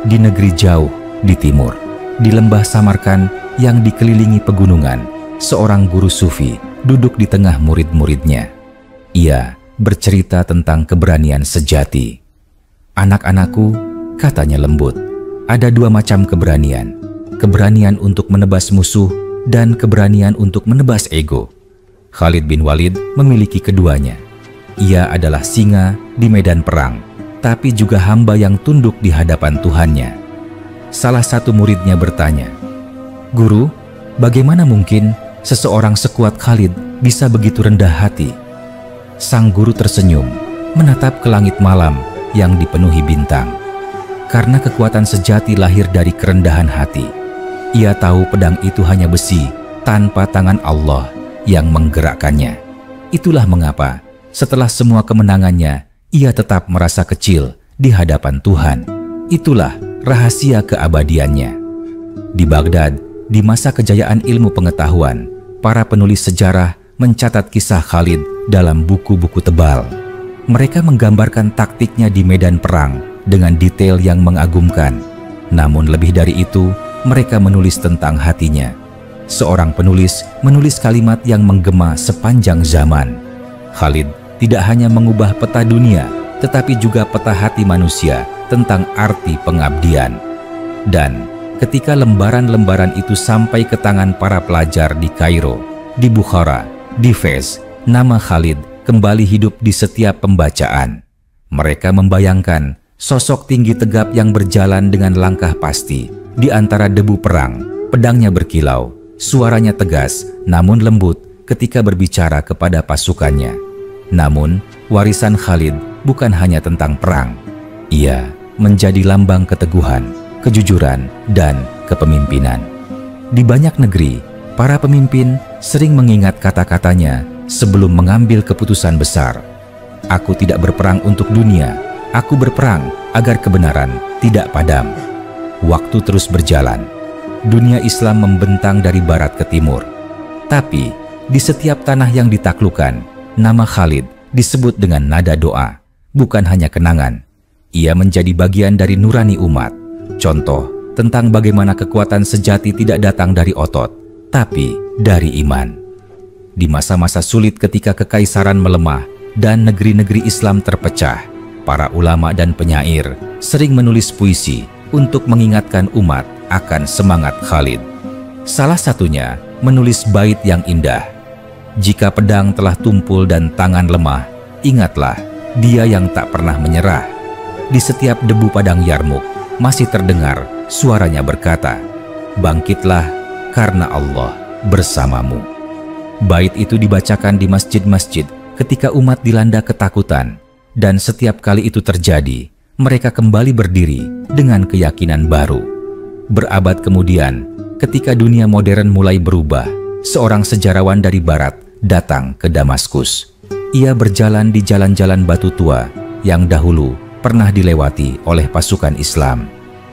di negeri jauh di timur, di lembah Samarkand yang dikelilingi pegunungan, seorang guru sufi duduk di tengah murid-muridnya. Ia bercerita tentang keberanian sejati. "Anak-anakku," katanya lembut, "ada dua macam keberanian. Keberanian untuk menebas musuh dan keberanian untuk menebas ego. Khalid bin Walid memiliki keduanya. Ia adalah singa di medan perang, tapi juga hamba yang tunduk di hadapan Tuhannya." Salah satu muridnya bertanya, "Guru, bagaimana mungkin seseorang sekuat Khalid bisa begitu rendah hati?" Sang guru tersenyum, menatap ke langit malam yang dipenuhi bintang. Karena kekuatan sejati lahir dari kerendahan hati. Ia tahu pedang itu hanya besi tanpa tangan Allah yang menggerakkannya. Itulah mengapa setelah semua kemenangannya, ia tetap merasa kecil di hadapan Tuhan. Itulah rahasia keabadiannya. Di Baghdad, di masa kejayaan ilmu pengetahuan, para penulis sejarah mencatat kisah Khalid dalam buku-buku tebal. Mereka menggambarkan taktiknya di medan perang dengan detail yang mengagumkan. Namun lebih dari itu, mereka menulis tentang hatinya. Seorang penulis menulis kalimat yang menggema sepanjang zaman. Khalid tidak hanya mengubah peta dunia, tetapi juga peta hati manusia tentang arti pengabdian. Dan ketika lembaran-lembaran itu sampai ke tangan para pelajar di Kairo, di Bukhara, di Fez, nama Khalid kembali hidup di setiap pembacaan. Mereka membayangkan sosok tinggi tegap yang berjalan dengan langkah pasti di antara debu perang. Pedangnya berkilau, suaranya tegas namun lembut ketika berbicara kepada pasukannya. Namun, warisan Khalid bukan hanya tentang perang. Ia menjadi lambang keteguhan, kejujuran, dan kepemimpinan. Di banyak negeri, para pemimpin sering mengingat kata-katanya sebelum mengambil keputusan besar. "Aku tidak berperang untuk dunia, aku berperang agar kebenaran tidak padam." Waktu terus berjalan. Dunia Islam membentang dari barat ke timur. Tapi, di setiap tanah yang ditaklukkan, nama Khalid disebut dengan nada doa, bukan hanya kenangan. Ia menjadi bagian dari nurani umat. Contoh tentang bagaimana kekuatan sejati tidak datang dari otot, tapi dari iman. Di masa-masa sulit ketika kekaisaran melemah dan negeri-negeri Islam terpecah, para ulama dan penyair sering menulis puisi untuk mengingatkan umat akan semangat Khalid. Salah satunya menulis bait yang indah. "Jika pedang telah tumpul dan tangan lemah, ingatlah dia yang tak pernah menyerah." Di setiap debu padang Yarmuk masih terdengar suaranya berkata, "Bangkitlah karena Allah bersamamu." Bait itu dibacakan di masjid-masjid ketika umat dilanda ketakutan, dan setiap kali itu terjadi, mereka kembali berdiri dengan keyakinan baru. Berabad kemudian, ketika dunia modern mulai berubah, seorang sejarawan dari barat datang ke Damaskus. Ia berjalan di jalan-jalan batu tua yang dahulu pernah dilewati oleh pasukan Islam.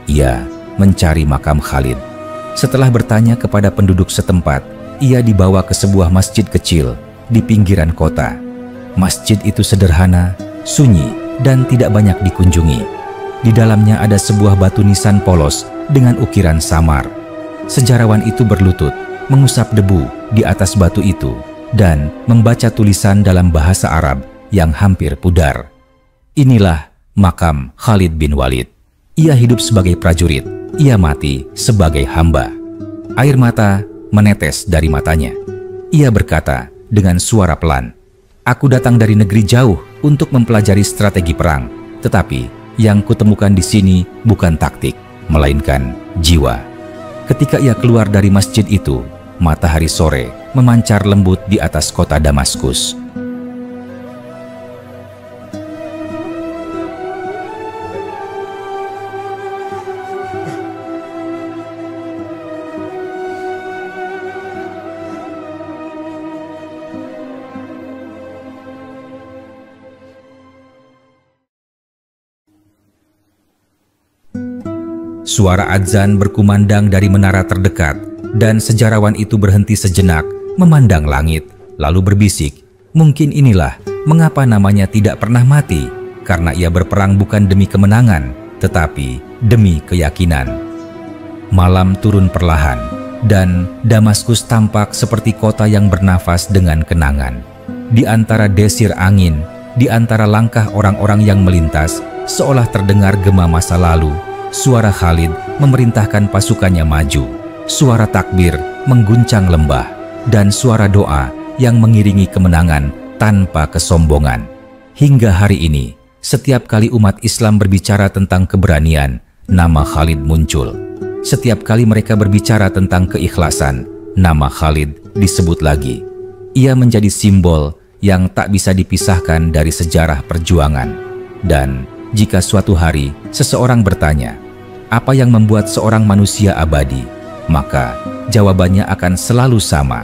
Ia mencari makam Khalid. Setelah bertanya kepada penduduk setempat, ia dibawa ke sebuah masjid kecil di pinggiran kota. Masjid itu sederhana, sunyi, dan tidak banyak dikunjungi. Di dalamnya ada sebuah batu nisan polos dengan ukiran samar. Sejarawan itu berlutut, mengusap debu di atas batu itu, dan membaca tulisan dalam bahasa Arab yang hampir pudar. Inilah makam Khalid bin Walid. Ia hidup sebagai prajurit, ia mati sebagai hamba. Air mata menetes dari matanya. Ia berkata dengan suara pelan, "Aku datang dari negeri jauh untuk mempelajari strategi perang, tetapi yang kutemukan di sini bukan taktik, melainkan jiwa." Ketika ia keluar dari masjid itu, matahari sore memancar lembut di atas kota Damaskus. Suara adzan berkumandang dari menara terdekat, dan sejarawan itu berhenti sejenak, memandang langit, lalu berbisik, "Mungkin inilah mengapa namanya tidak pernah mati, karena ia berperang bukan demi kemenangan, tetapi demi keyakinan." Malam turun perlahan, dan Damaskus tampak seperti kota yang bernafas dengan kenangan. Di antara desir angin, di antara langkah orang-orang yang melintas, seolah terdengar gema masa lalu. Suara Khalid memerintahkan pasukannya maju, suara takbir mengguncang lembah, dan suara doa yang mengiringi kemenangan tanpa kesombongan. Hingga hari ini, setiap kali umat Islam berbicara tentang keberanian, nama Khalid muncul. Setiap kali mereka berbicara tentang keikhlasan, nama Khalid disebut lagi. Ia menjadi simbol yang tak bisa dipisahkan dari sejarah perjuangan. Dan jika suatu hari seseorang bertanya, apa yang membuat seorang manusia abadi? Maka jawabannya akan selalu sama.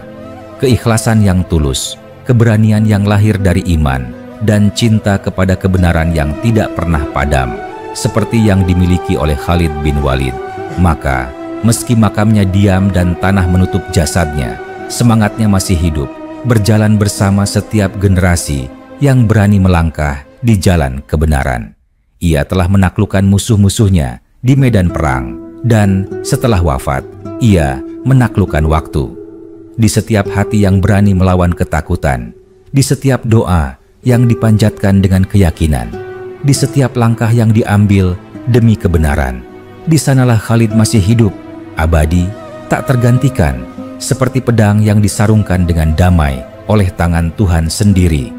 Keikhlasan yang tulus, keberanian yang lahir dari iman, dan cinta kepada kebenaran yang tidak pernah padam, seperti yang dimiliki oleh Khalid bin Walid. Maka, meski makamnya diam dan tanah menutup jasadnya, semangatnya masih hidup, berjalan bersama setiap generasi yang berani melangkah di jalan kebenaran. Ia telah menaklukkan musuh-musuhnya di medan perang, dan setelah wafat, ia menaklukkan waktu. Di setiap hati yang berani melawan ketakutan, di setiap doa yang dipanjatkan dengan keyakinan, di setiap langkah yang diambil demi kebenaran, di sanalah Khalid masih hidup, abadi, tak tergantikan, seperti pedang yang disarungkan dengan damai oleh tangan Tuhan sendiri.